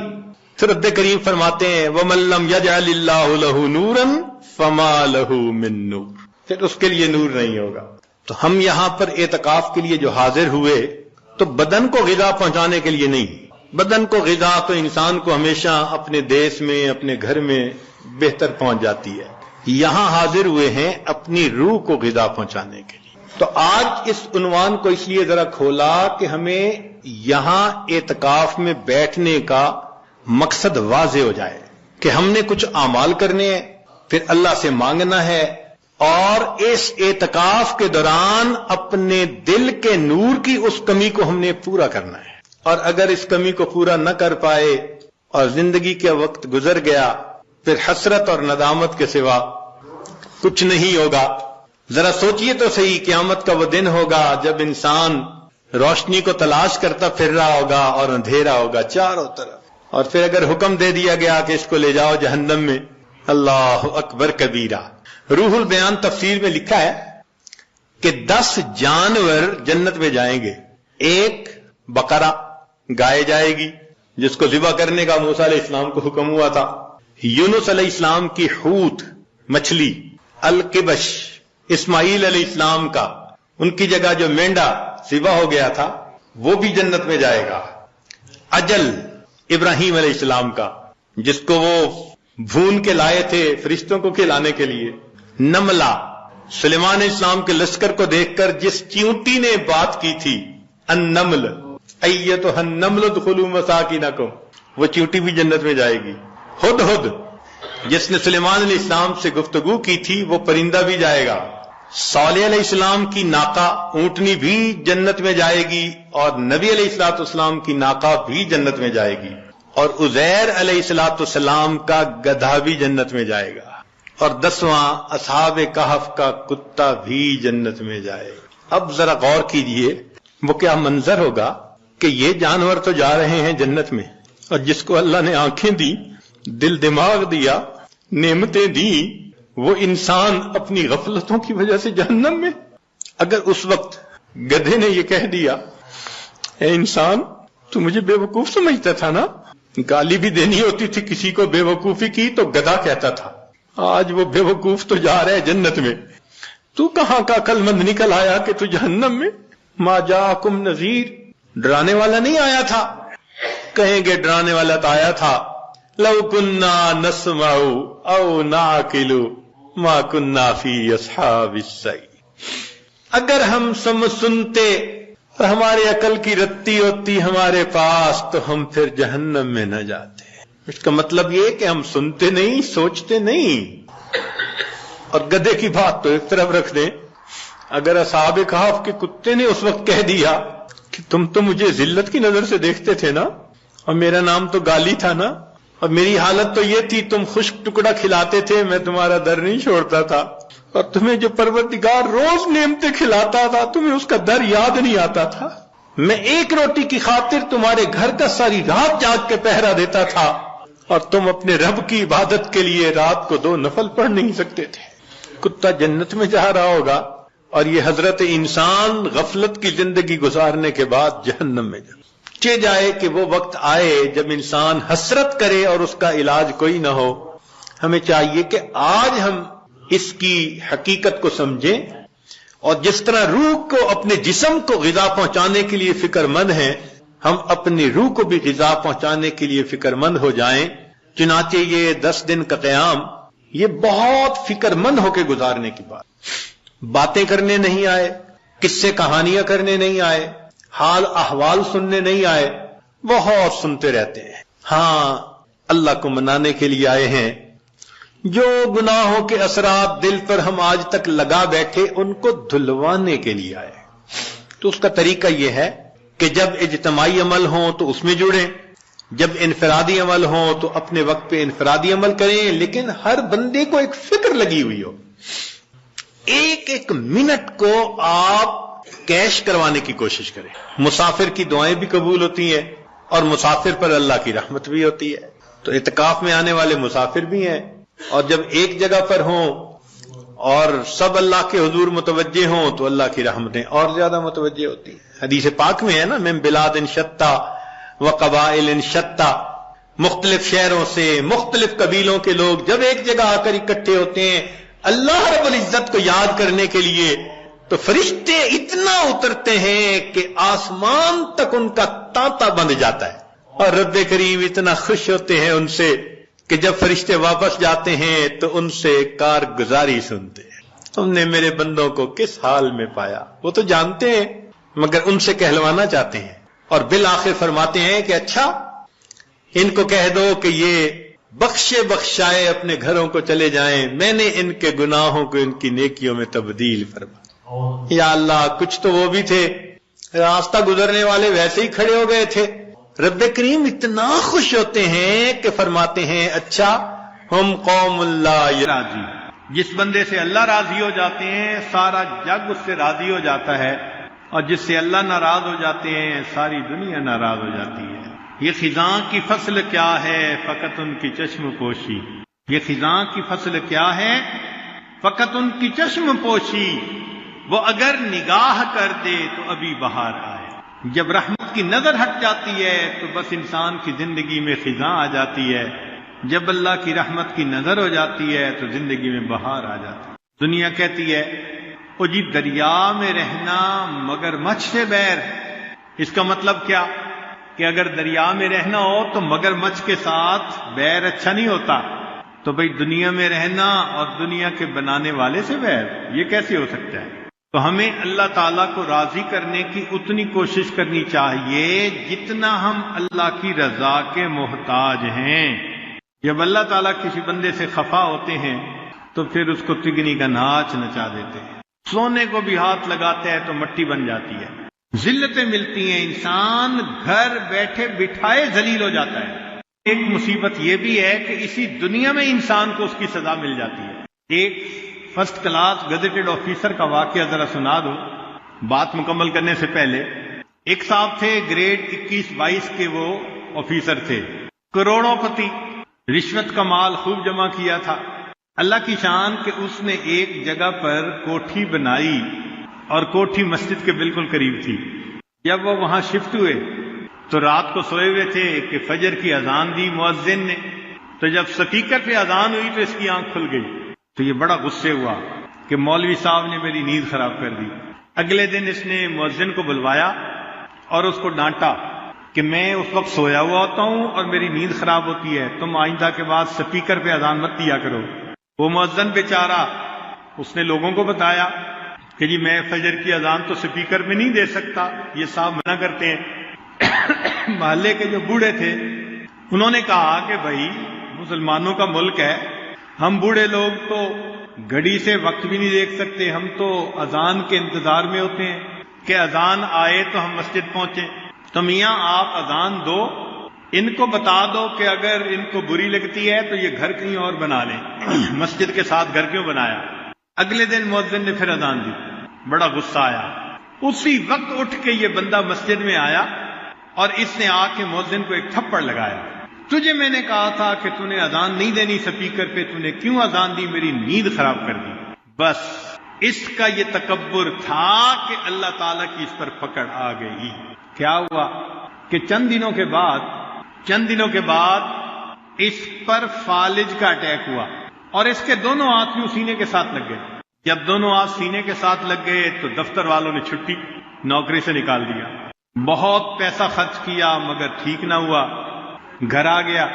تو رب کریم فرماتے ہیں وَمَن لَّمْ يَجْعَلِ اللَّهُ لَهُ نُورًا فَمَا لَهُ مِن نُور، پھر اس کے لیے نور نہیں ہوگا۔ تو ہم یہاں پر اعتکاف کے لیے جو حاضر ہوئے تو بدن کو غذا پہنچانے کے لیے نہیں، بدن کو غذا تو انسان کو ہمیشہ اپنے دیس میں، اپنے گھر میں بہتر پہنچ جاتی ہے، یہاں حاضر ہوئے ہیں اپنی روح کو غذا پہنچانے کے لیے۔ تو آج اس عنوان کو اس لیے ذرا کھولا کہ ہمیں یہاں اعتکاف میں بیٹھنے کا مقصد واضح ہو جائے کہ ہم نے کچھ اعمال کرنے ہیں، پھر اللہ سے مانگنا ہے، اور اس اعتکاف کے دوران اپنے دل کے نور کی اس کمی کو ہم نے پورا کرنا ہے، اور اگر اس کمی کو پورا نہ کر پائے اور زندگی کا وقت گزر گیا، پھر حسرت اور ندامت کے سوا کچھ نہیں ہوگا۔ ذرا سوچئے تو صحیح، قیامت کا وہ دن ہوگا جب انسان روشنی کو تلاش کرتا پھر رہا ہوگا اور اندھیرا ہوگا چاروں طرف، اور پھر اگر حکم دے دیا گیا کہ اس کو لے جاؤ جہنم میں، اللہ اکبر کبیرہ۔ روح البیان تفسیر میں لکھا ہے کہ 10 جانور جنت میں جائیں گے، ایک بقرہ گائے جائے گی جس کو ذبح کرنے کا موسیٰ علیہ السلام کو حکم ہوا تھا، یونس علیہ السلام کی حوت مچھلی، القبش اسماعیل علیہ السلام کا، ان کی جگہ جو مینڈا ذبح ہو گیا تھا وہ بھی جنت میں جائے گا، اجل ابراہیم علیہ السلام کا جس کو وہ بھون کے لائے تھے فرشتوں کو کھلانے کے لیے، نملہ سلیمان علیہ السلام کے لشکر کو دیکھ کر جس چیونٹی نے بات کی تھی، النمل ایتھا النمل ادخلوا مساکنکم، وہ چیونٹی بھی جنت میں جائے گی، ہدہد جس نے سلیمان علیہ السلام سے گفتگو کی تھی وہ پرندہ بھی جائے گا، صالح علیہ السلام کی ناقہ اونٹنی بھی جنت میں جائے گی، اور نبی علیہ الصلوۃ والسلام کی ناقہ بھی جنت میں جائے گی، اور عزیر علیہ الصلوۃ والسلام کا گدھا بھی جنت میں جائے گا، اور 10واں اصحاب کہف کا کتا بھی جنت میں جائے گا۔ اب ذرا غور کیجئے وہ کیا منظر ہوگا کہ یہ جانور تو جا رہے ہیں جنت میں، اور جس کو اللہ نے آنکھیں دی، دل دماغ دیا، نعمتیں دی، وہ انسان اپنی غفلتوں کی وجہ سے جہنم میں۔ اگر اس وقت گدھے نے یہ کہہ دیا اے انسان تو مجھے بے وقوف سمجھتا تھا نا، گالی بھی دینی ہوتی تھی کسی کو بے وقوفی کی تو گدھا کہتا تھا، آج وہ بے وقوف تو جا رہا ہے جنت میں، تو کہاں کا عقل مند نکل آیا کہ تو جہنم میں۔ ما جاءکم نذیر، ڈرانے والا نہیں آیا تھا، کہیں گے ڈرانے والا تو آیا تھا، لو کننا نسمع او نعقل ما کننا فی اصحاب السعیر، اگر ہم سنتے اور ہماری عقل کی رتی ہوتی ہمارے پاس تو ہم پھر جہنم میں نہ جاتے۔ اس کا مطلب یہ کہ ہم سنتے نہیں، سوچتے نہیں۔ اور گدھے کی بات تو ایک طرف رکھ دیں، اگر اصحاب کہف کے کتے نے اس وقت کہہ دیا کہ تم تو مجھے ذلت کی نظر سے دیکھتے تھے نا، اور میرا نام تو گالی تھا نا، اور میری حالت تو یہ تھی تم خشک ٹکڑا کھلاتے تھے، میں تمہارا در نہیں چھوڑتا تھا، اور تمہیں جو پروردگار روز نعمتیں کھلاتا تھا تمہیں اس کا در یاد نہیں آتا تھا، میں ایک روٹی کی خاطر تمہارے گھر کا ساری رات جاگ کے پہرا دیتا تھا، اور تم اپنے رب کی عبادت کے لیے رات کو 2 نفل پڑھ نہیں سکتے تھے۔ کتا جنت میں جا رہا ہوگا اور یہ حضرت انسان غفلت کی زندگی گزارنے کے بعد جہنم میں جائے کہ وہ وقت آئے جب انسان حسرت کرے اور اس کا علاج کوئی نہ ہو۔ ہمیں چاہیے کہ آج ہم اس کی حقیقت کو سمجھیں، اور جس طرح روح کو اپنے جسم کو غذا پہنچانے کے لیے فکر مند ہیں، ہم اپنی روح کو بھی غذا پہنچانے کے لیے فکر مند ہو جائیں۔ چنانچہ یہ 10 دن کا قیام یہ بہت فکر مند ہو کے گزارنے کی باتیں کرنے نہیں آئے، قصے کہانیاں کرنے نہیں آئے، حال احوال سننے نہیں آئے، بہت سنتے رہتے ہیں۔ ہاں اللہ کو منانے کے لیے آئے ہیں، جو گناہوں کے اثرات دل پر ہم آج تک لگا بیٹھے ان کو دھلوانے کے لیے آئے۔ تو اس کا طریقہ یہ ہے کہ جب اجتماعی عمل ہوں تو اس میں جڑیں، جب انفرادی عمل ہوں تو اپنے وقت پہ انفرادی عمل کریں، لیکن ہر بندے کو ایک فکر لگی ہوئی ہو، ایک ایک منٹ کو آپ کیش کروانے کی کوشش کریں۔ مسافر کی دعائیں بھی قبول ہوتی ہیں اور مسافر پر اللہ کی رحمت بھی ہوتی ہے۔ تو اعتکاف میں آنے والے مسافر بھی ہیں، اور جب ایک جگہ پر ہوں اور سب اللہ کے حضور متوجہ ہوں تو اللہ کی رحمتیں اور زیادہ متوجہ ہوتی ہیں۔ حدیث پاک میں ہے نا، من بلاد شتى وقبائل شتى، مختلف شہروں سے مختلف قبیلوں کے لوگ جب ایک جگہ آ کر اکٹھے ہوتے ہیں اللہ رب العزت کو یاد کرنے کے لیے، تو فرشتے اتنا اترتے ہیں کہ آسمان تک ان کا تانتا بند جاتا ہے، اور رب کریم اتنا خوش ہوتے ہیں ان سے کہ جب فرشتے واپس جاتے ہیں تو ان سے کارگزاری سنتے ہیں، تم نے میرے بندوں کو کس حال میں پایا۔ وہ تو جانتے ہیں مگر ان سے کہلوانا چاہتے ہیں، اور بالآخر فرماتے ہیں کہ اچھا ان کو کہہ دو کہ یہ بخشے بخشائے اپنے گھروں کو چلے جائیں، میں نے ان کے گناہوں کو ان کی نیکیوں میں تبدیل فرما۔ یا اللہ، کچھ تو وہ بھی تھے راستہ گزرنے والے ویسے ہی کھڑے ہو گئے تھے۔ رب کریم اتنا خوش ہوتے ہیں کہ فرماتے ہیں اچھا ہم قوم اللہ راضی، جس بندے سے اللہ راضی ہو جاتے ہیں سارا جگ اس سے راضی ہو جاتا ہے، اور جس سے اللہ ناراض ہو جاتے ہیں ساری دنیا ناراض ہو جاتی ہے۔ یہ خزاں کی فصل کیا ہے فقط ان کی چشم پوشی، یہ خزاں کی فصل کیا ہے فقط ان کی چشم پوشی، وہ اگر نگاہ کر دے تو ابھی بہار آئے۔ جب رحمت کی نظر ہٹ جاتی ہے تو بس انسان کی زندگی میں خزاں آ جاتی ہے، جب اللہ کی رحمت کی نظر ہو جاتی ہے تو زندگی میں بہار آ جاتی ہے۔ دنیا کہتی ہے او جی دریا میں رہنا مگر مچھ سے بیر، اس کا مطلب کیا کہ اگر دریا میں رہنا ہو تو مگر مچھ کے ساتھ بیر اچھا نہیں ہوتا، تو بھئی دنیا میں رہنا اور دنیا کے بنانے والے سے بیر، یہ کیسے ہو سکتا ہے؟ تو ہمیں اللہ تعالیٰ کو راضی کرنے کی اتنی کوشش کرنی چاہیے جتنا ہم اللہ کی رضا کے محتاج ہیں۔ جب اللہ تعالیٰ کسی بندے سے خفا ہوتے ہیں تو پھر اس کو تگنی کا ناچ نچا دیتے ہیں، سونے کو بھی ہاتھ لگاتے ہیں تو مٹی بن جاتی ہے، ذلتیں ملتی ہیں، انسان گھر بیٹھے بٹھائے ذلیل ہو جاتا ہے۔ ایک مصیبت یہ بھی ہے کہ اسی دنیا میں انسان کو اس کی سزا مل جاتی ہے۔ ایک فرسٹ کلاس گزیٹڈ آفیسر کا واقعہ ذرا سنا دو بات مکمل کرنے سے پہلے۔ ایک صاحب تھے گریڈ 21-22 کے، وہ آفیسر تھے، کروڑوں پتی، رشوت کا مال خوب جمع کیا تھا۔ اللہ کی شان کہ اس نے ایک جگہ پر کوٹھی بنائی اور کوٹھی مسجد کے بالکل قریب تھی۔ جب وہ وہاں شفٹ ہوئے تو رات کو سوئے ہوئے تھے کہ فجر کی اذان دی مؤذن نے، تو جب سپیکر پہ اذان ہوئی تو اس کی آنکھ کھل گئی، تو یہ بڑا غصے ہوا کہ مولوی صاحب نے میری نیند خراب کر دی۔ اگلے دن اس نے مؤذن کو بلوایا اور اس کو ڈانٹا کہ میں اس وقت سویا ہوا ہوتا ہوں اور میری نیند خراب ہوتی ہے، تم آئندہ کے بعد سپیکر پہ اذان مت دیا کرو۔ وہ مؤذن بیچارہ اس نے لوگوں کو بتایا کہ جی میں فجر کی اذان تو سپیکر میں نہیں دے سکتا، یہ صاحب منع کرتے ہیں۔ محلے کے جو بوڑھے تھے انہوں نے کہا کہ بھائی مسلمانوں کا ملک ہے، ہم بوڑھے لوگ تو گھڑی سے وقت بھی نہیں دیکھ سکتے، ہم تو اذان کے انتظار میں ہوتے ہیں کہ اذان آئے تو ہم مسجد پہنچیں۔ تو میاں آپ اذان دو، ان کو بتا دو کہ اگر ان کو بری لگتی ہے تو یہ گھر کہیں اور بنا لیں، مسجد کے ساتھ گھر کیوں بنایا؟ اگلے دن مؤذن نے پھر اذان دی، بڑا غصہ آیا، اسی وقت اٹھ کے یہ بندہ مسجد میں آیا اور اس نے آ کے مؤذن کو ایک تھپڑ لگایا۔ تجھے میں نے کہا تھا کہ تو نے اذان نہیں دینی سپیکر پہ، تو نے کیوں اذان دی؟ میری نیند خراب کر دی۔ بس اس کا یہ تکبر تھا کہ اللہ تعالیٰ کی اس پر پکڑ آ گئی۔ کیا ہوا کہ چند دنوں کے بعد اس پر فالج کا اٹیک ہوا اور اس کے دونوں ہاتھ یوں سینے کے ساتھ لگ گئے۔ جب دونوں ہاتھ سینے کے ساتھ لگ گئے تو دفتر والوں نے چھٹی، نوکری سے نکال دیا۔ بہت پیسہ خرچ کیا مگر ٹھیک نہ ہوا، گھر آ گیا۔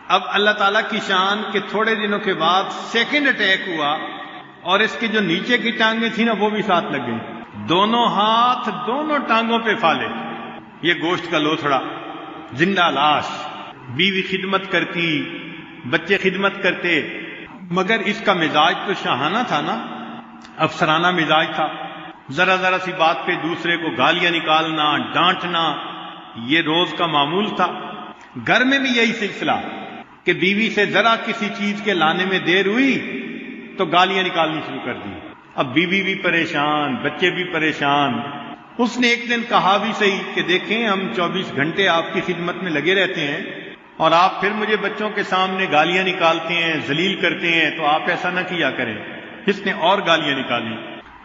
اب اللہ تعالیٰ کی شان کہ تھوڑے دنوں کے بعد سیکنڈ اٹیک ہوا اور اس کے جو نیچے کی ٹانگیں تھیں نا وہ بھی ساتھ لگ گئی، دونوں ہاتھ دونوں ٹانگوں پہ فالے، یہ گوشت کا لوتھڑا، زندہ لاش۔ بیوی خدمت کرتی، بچے خدمت کرتے، مگر اس کا مزاج تو شاہانہ تھا نا، افسرانہ مزاج تھا۔ ذرا سی بات پہ دوسرے کو گالیاں نکالنا، ڈانٹنا، یہ روز کا معمول تھا۔ گھر میں بھی یہی سلسلہ کہ بیوی سے ذرا کسی چیز کے لانے میں دیر ہوئی تو گالیاں نکالنی شروع کر دی۔ اب بیوی بھی پریشان، بچے بھی پریشان۔ اس نے ایک دن کہا بھی صحیح کہ دیکھیں ہم 24 گھنٹے آپ کی خدمت میں لگے رہتے ہیں اور آپ پھر مجھے بچوں کے سامنے گالیاں نکالتے ہیں، ذلیل کرتے ہیں، تو آپ ایسا نہ کیا کریں۔ اس نے اور گالیاں نکالی۔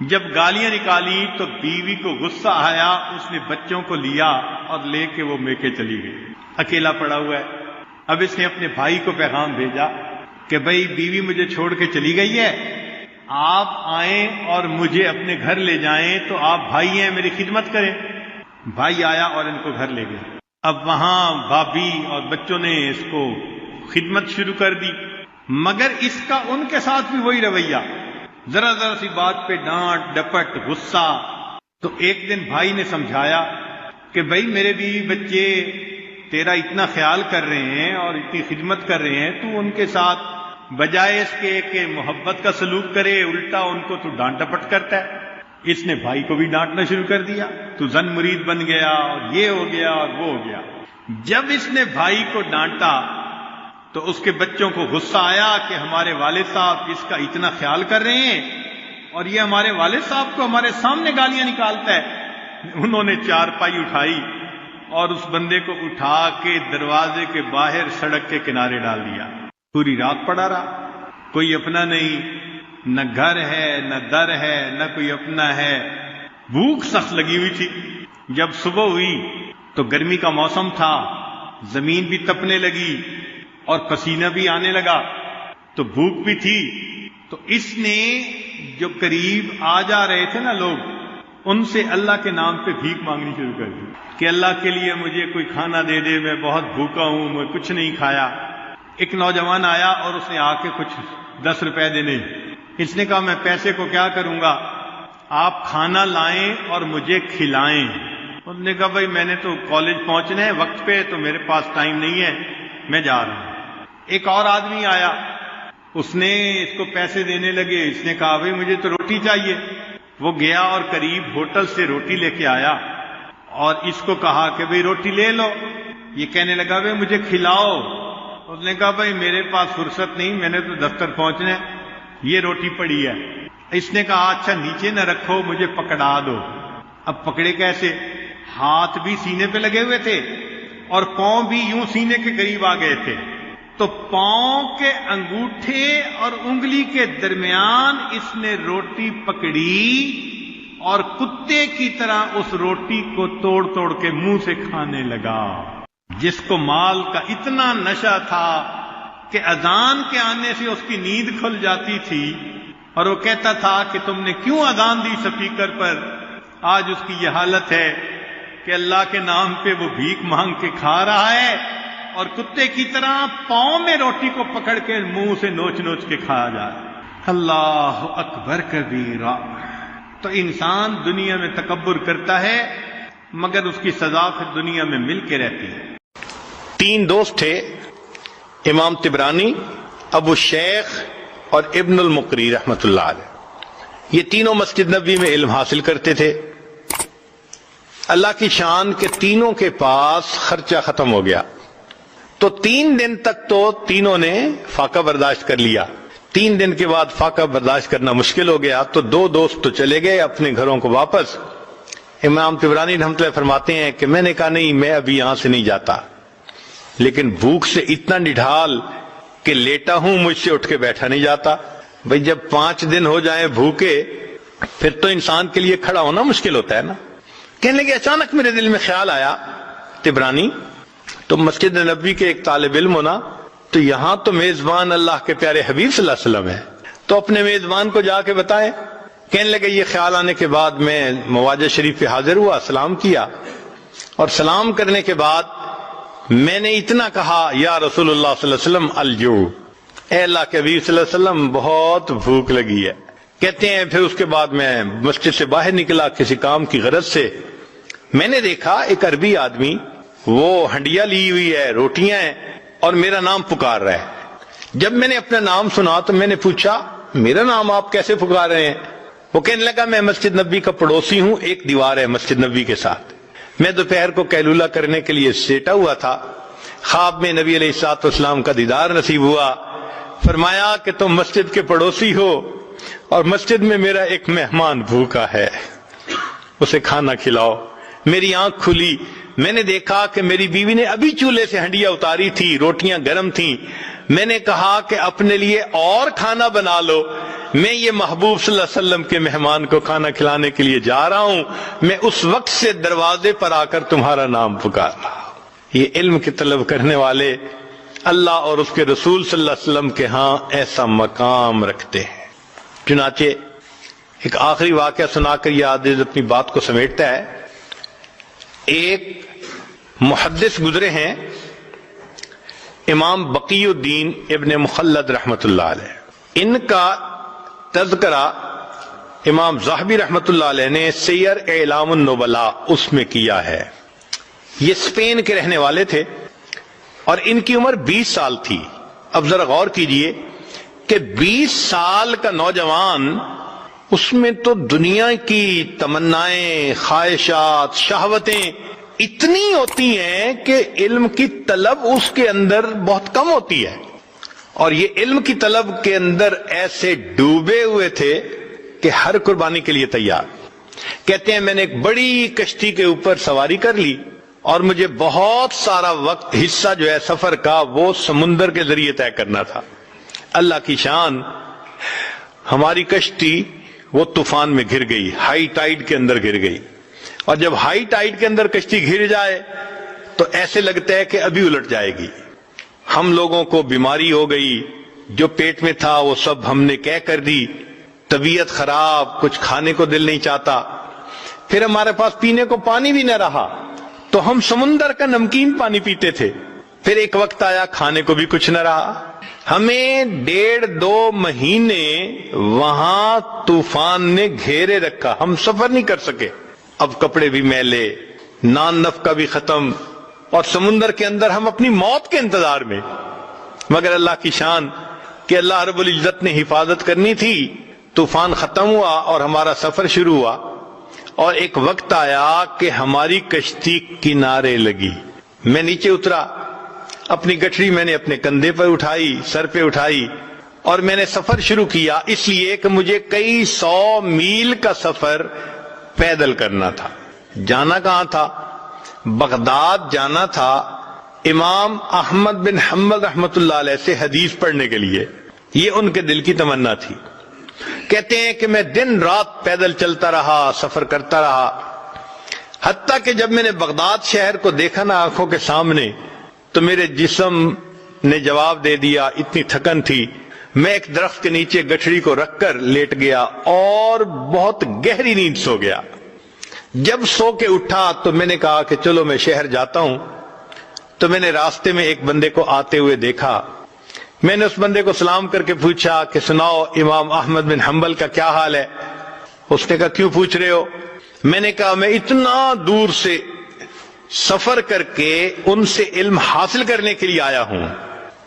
جب گالیاں نکالی تو بیوی کو غصہ آیا، اس نے بچوں کو لیا اور لے کے وہ میکے چلی گئی، اکیلا پڑا ہوا ہے۔ اب اس نے اپنے بھائی کو پیغام بھیجا کہ بھائی بیوی مجھے چھوڑ کے چلی گئی ہے، آپ آئیں اور مجھے اپنے گھر لے جائیں، تو آپ بھائی ہیں میری خدمت کریں۔ بھائی آیا اور ان کو گھر لے گیا۔ اب وہاں بھابھی اور بچوں نے اس کو خدمت شروع کر دی، مگر اس کا ان کے ساتھ بھی وہی رویہ، ذرا ذرا سی بات پہ ڈانٹ ڈپٹ غصہ۔ تو ایک دن بھائی نے سمجھایا کہ بھائی میرے بیوی بچے تیرا اتنا خیال کر رہے ہیں اور اتنی خدمت کر رہے ہیں، تو ان کے ساتھ بجائے اس کے کہ محبت کا سلوک کرے، الٹا ان کو تو ڈانٹ ڈپٹ کرتا ہے۔ اس نے بھائی کو بھی ڈانٹنا شروع کر دیا، تو زن مرید بن گیا اور یہ ہو گیا اور وہ ہو گیا۔ جب اس نے بھائی کو ڈانٹا تو اس کے بچوں کو غصہ آیا کہ ہمارے والد صاحب اس کا اتنا خیال کر رہے ہیں اور یہ ہمارے والد صاحب کو ہمارے سامنے گالیاں نکالتا ہے۔ انہوں نے چارپائی اٹھائی اور اس بندے کو اٹھا کے دروازے کے باہر سڑک کے کنارے ڈال دیا۔ پوری رات پڑا رہا، کوئی اپنا نہیں، نہ گھر ہے نہ در ہے نہ کوئی اپنا ہے، بھوک سخت لگی ہوئی تھی۔ جب صبح ہوئی تو گرمی کا موسم تھا، زمین بھی تپنے لگی اور پسینہ بھی آنے لگا، تو بھوک بھی تھی۔ تو اس نے جو قریب آ جا رہے تھے نا لوگ، ان سے اللہ کے نام پہ بھیک مانگنی شروع کر دی کہ اللہ کے لیے مجھے کوئی کھانا دے دے، میں بہت بھوکا ہوں، میں کچھ نہیں کھایا۔ ایک نوجوان آیا اور اس نے آ کے کچھ 10 روپے دینے، اس نے کہا میں پیسے کو کیا کروں گا، آپ کھانا لائیں اور مجھے کھلائیں۔ اس نے کہا بھائی میں نے تو کالج پہنچنا ہے وقت پہ، تو میرے پاس ٹائم نہیں ہے، میں جا رہا ہوں۔ ایک اور آدمی آیا، اس نے اس کو پیسے دینے لگے، اس نے کہا بھائی مجھے تو روٹی چاہیے۔ وہ گیا اور قریب ہوٹل سے روٹی لے کے آیا اور اس کو کہا کہ بھئی روٹی لے لو۔ یہ کہنے لگا بھئی مجھے کھلاؤ۔ اس نے کہا بھئی میرے پاس فرصت نہیں، میں نے تو دفتر پہنچنا ہے، یہ روٹی پڑی ہے۔ اس نے کہا اچھا نیچے نہ رکھو، مجھے پکڑا دو۔ اب پکڑے کیسے؟ ہاتھ بھی سینے پہ لگے ہوئے تھے اور پاؤں بھی یوں سینے کے قریب آ گئے تھے، تو پاؤں کے انگوٹھے اور انگلی کے درمیان اس نے روٹی پکڑی اور کتے کی طرح اس روٹی کو توڑ توڑ کے منہ سے کھانے لگا۔ جس کو مال کا اتنا نشہ تھا کہ اذان کے آنے سے اس کی نیند کھل جاتی تھی، اور وہ کہتا تھا کہ تم نے کیوں اذان دی اسپیکر پر، آج اس کی یہ حالت ہے کہ اللہ کے نام پہ وہ بھیک مانگ کے کھا رہا ہے اور کتے کی طرح پاؤں میں روٹی کو پکڑ کے منہ سے نوچ نوچ کے کھایا جا رہا ہے۔ اللہ اکبر کبیرہ۔ تو انسان دنیا میں تکبر کرتا ہے مگر اس کی سزا پھر دنیا میں مل کے رہتی ہے۔ 3 دوست تھے، امام طبرانی، ابو شیخ اور ابن المقری رحمۃ اللہ علیہ۔ یہ تینوں مسجد نبوی میں علم حاصل کرتے تھے۔ اللہ کی شان کے تینوں کے پاس خرچہ ختم ہو گیا، تو 3 دن تک تو تینوں نے فاقہ برداشت کر لیا۔ 3 دن کے بعد فاقہ برداشت کرنا مشکل ہو گیا، تو 2 دوست تو چلے گئے اپنے گھروں کو واپس۔ امام طبرانی رحمۃ اللہ فرماتے ہیں کہ میں نے کہا نہیں، میں ابھی یہاں سے نہیں جاتا، لیکن بھوک سے اتنا نڈھال کہ لیٹا ہوں، مجھ سے اٹھ کے بیٹھا نہیں جاتا۔ بھئی جب 5 دن ہو جائیں بھوکے، پھر تو انسان کے لیے کھڑا ہونا مشکل ہوتا ہے نا۔ کہنے لگے اچانک میرے دل میں خیال آیا، طبرانی تم مسجد نبوی کے ایک طالب علم ہونا، تو یہاں تو میزبان اللہ کے پیارے حبیب صلی اللہ علیہ وسلم ہے، تو اپنے میزبان کو جا کے بتائیں۔ کہنے لگے یہ خیال آنے کے بعد میں مواجہ شریف پہ حاضر ہوا، سلام کیا، اور سلام کرنے کے بعد میں نے اتنا کہا یا رسول اللہ صلی اللہ علیہ وسلم الجوع، اے اللہ کے حبیب صلی اللہ علیہ وسلم بہت بھوک لگی ہے۔ کہتے ہیں پھر اس کے بعد میں مسجد سے باہر نکلا کسی کام کی غرض سے، میں نے دیکھا ایک عربی آدمی، وہ ہنڈیا لی ہوئی ہے، روٹیاں ہیں، اور میرا نام پکار رہا ہے۔ جب میں نے اپنا نام سنا تو میں نے پوچھا میرا نام آپ کیسے پکار رہے ہیں؟ وہ کہنے لگا میں مسجد نبوی کا پڑوسی ہوں، ایک دیوار ہے مسجد نبوی کے ساتھ، میں دوپہر کو قیلولہ کرنے کے لیے لیٹا ہوا تھا، خواب میں نبی علیہ الصلوۃ والسلام کا دیدار نصیب ہوا، فرمایا کہ تم مسجد کے پڑوسی ہو اور مسجد میں میرا ایک مہمان بھوکا ہے، اسے کھانا کھلاؤ۔ میری آنکھ کھلی، میں نے دیکھا کہ میری بیوی نے ابھی چولہے سے ہنڈیا اتاری تھی، روٹیاں گرم تھیں۔ میں نے کہا کہ اپنے لیے اور کھانا بنا لو، میں یہ محبوب صلی اللہ علیہ وسلم کے مہمان کو کھانا کھلانے کے لیے جا رہا ہوں، میں اس وقت سے دروازے پر آ کر تمہارا نام پکار رہا ہوں۔ یہ علم کی طلب کرنے والے اللہ اور اس کے رسول صلی اللہ علیہ وسلم کے ہاں ایسا مقام رکھتے ہیں۔ چنانچہ ایک آخری واقعہ سنا کر یہ عادل اپنی بات کو سمیٹتا ہے۔ ایک محدث گزرے ہیں امام بقی الدین ابن مخلد رحمت اللہ علیہ، ان کا تذکرہ امام ذہبی رحمت اللہ علیہ نے سیر اعلام النبلاء اس میں کیا ہے۔ یہ اسپین کے رہنے والے تھے اور ان کی عمر 20 سال تھی۔ اب ذرا غور کیجئے کہ 20 سال کا نوجوان، اس میں تو دنیا کی تمنائیں، خواہشات، شہوتیں اتنی ہوتی ہیں کہ علم کی طلب اس کے اندر بہت کم ہوتی ہے، اور یہ علم کی طلب کے اندر ایسے ڈوبے ہوئے تھے کہ ہر قربانی کے لیے تیار۔ کہتے ہیں میں نے ایک بڑی کشتی کے اوپر سواری کر لی اور مجھے بہت سارا وقت حصہ جو ہے سفر کا وہ سمندر کے ذریعے طے کرنا تھا۔ اللہ کی شان، ہماری کشتی وہ طوفان میں گر گئی، ہائی ٹائیڈ کے اندر گر گئی، اور جب ہائی ٹائیڈ کے اندر کشتی گر جائے تو ایسے لگتا ہے کہ ابھی الٹ جائے گی۔ ہم لوگوں کو بیماری ہو گئی، جو پیٹ میں تھا وہ سب ہم نے کہہ کر دی، طبیعت خراب، کچھ کھانے کو دل نہیں چاہتا، پھر ہمارے پاس پینے کو پانی بھی نہ رہا تو ہم سمندر کا نمکین پانی پیتے تھے، پھر ایک وقت آیا کھانے کو بھی کچھ نہ رہا، ہمیں 1.5-2 مہینے وہاں طوفان نے گھیرے رکھا، ہم سفر نہیں کر سکے، اب کپڑے بھی میلے، نان نفقہ بھی ختم، اور سمندر کے اندر ہم اپنی موت کے انتظار میں۔ مگر اللہ کی شان کہ اللہ رب العزت نے حفاظت کرنی تھی، طوفان ختم ہوا اور ہمارا سفر شروع ہوا، اور ایک وقت آیا کہ ہماری کشتی کنارے لگی۔ میں نیچے اترا، اپنی گٹھڑی میں نے اپنے کندھے پر اٹھائی، سر پہ اٹھائی، اور میں نے سفر شروع کیا، اس لیے کہ مجھے کئی 100 میل کا سفر پیدل کرنا تھا۔ جانا کہاں تھا؟ بغداد جانا تھا، امام احمد بن حنبل رحمت اللہ علیہ سے حدیث پڑھنے کے لیے، یہ ان کے دل کی تمنا تھی۔ کہتے ہیں کہ میں دن رات پیدل چلتا رہا، سفر کرتا رہا، حتیٰ کہ جب میں نے بغداد شہر کو دیکھا نا آنکھوں کے سامنے تو میرے جسم نے جواب دے دیا، اتنی تھکن تھی، میں ایک درخت کے نیچے گٹھڑی کو رکھ کر لیٹ گیا اور بہت گہری نیند سو گیا۔ جب سو کے اٹھا تو میں نے کہا کہ چلو میں شہر جاتا ہوں، تو میں نے راستے میں ایک بندے کو آتے ہوئے دیکھا، میں نے اس بندے کو سلام کر کے پوچھا کہ سناؤ امام احمد بن حنبل کا کیا حال ہے؟ اس نے کہا کیوں پوچھ رہے ہو؟ میں نے کہا میں اتنا دور سے سفر کر کے ان سے علم حاصل کرنے کے لیے آیا ہوں۔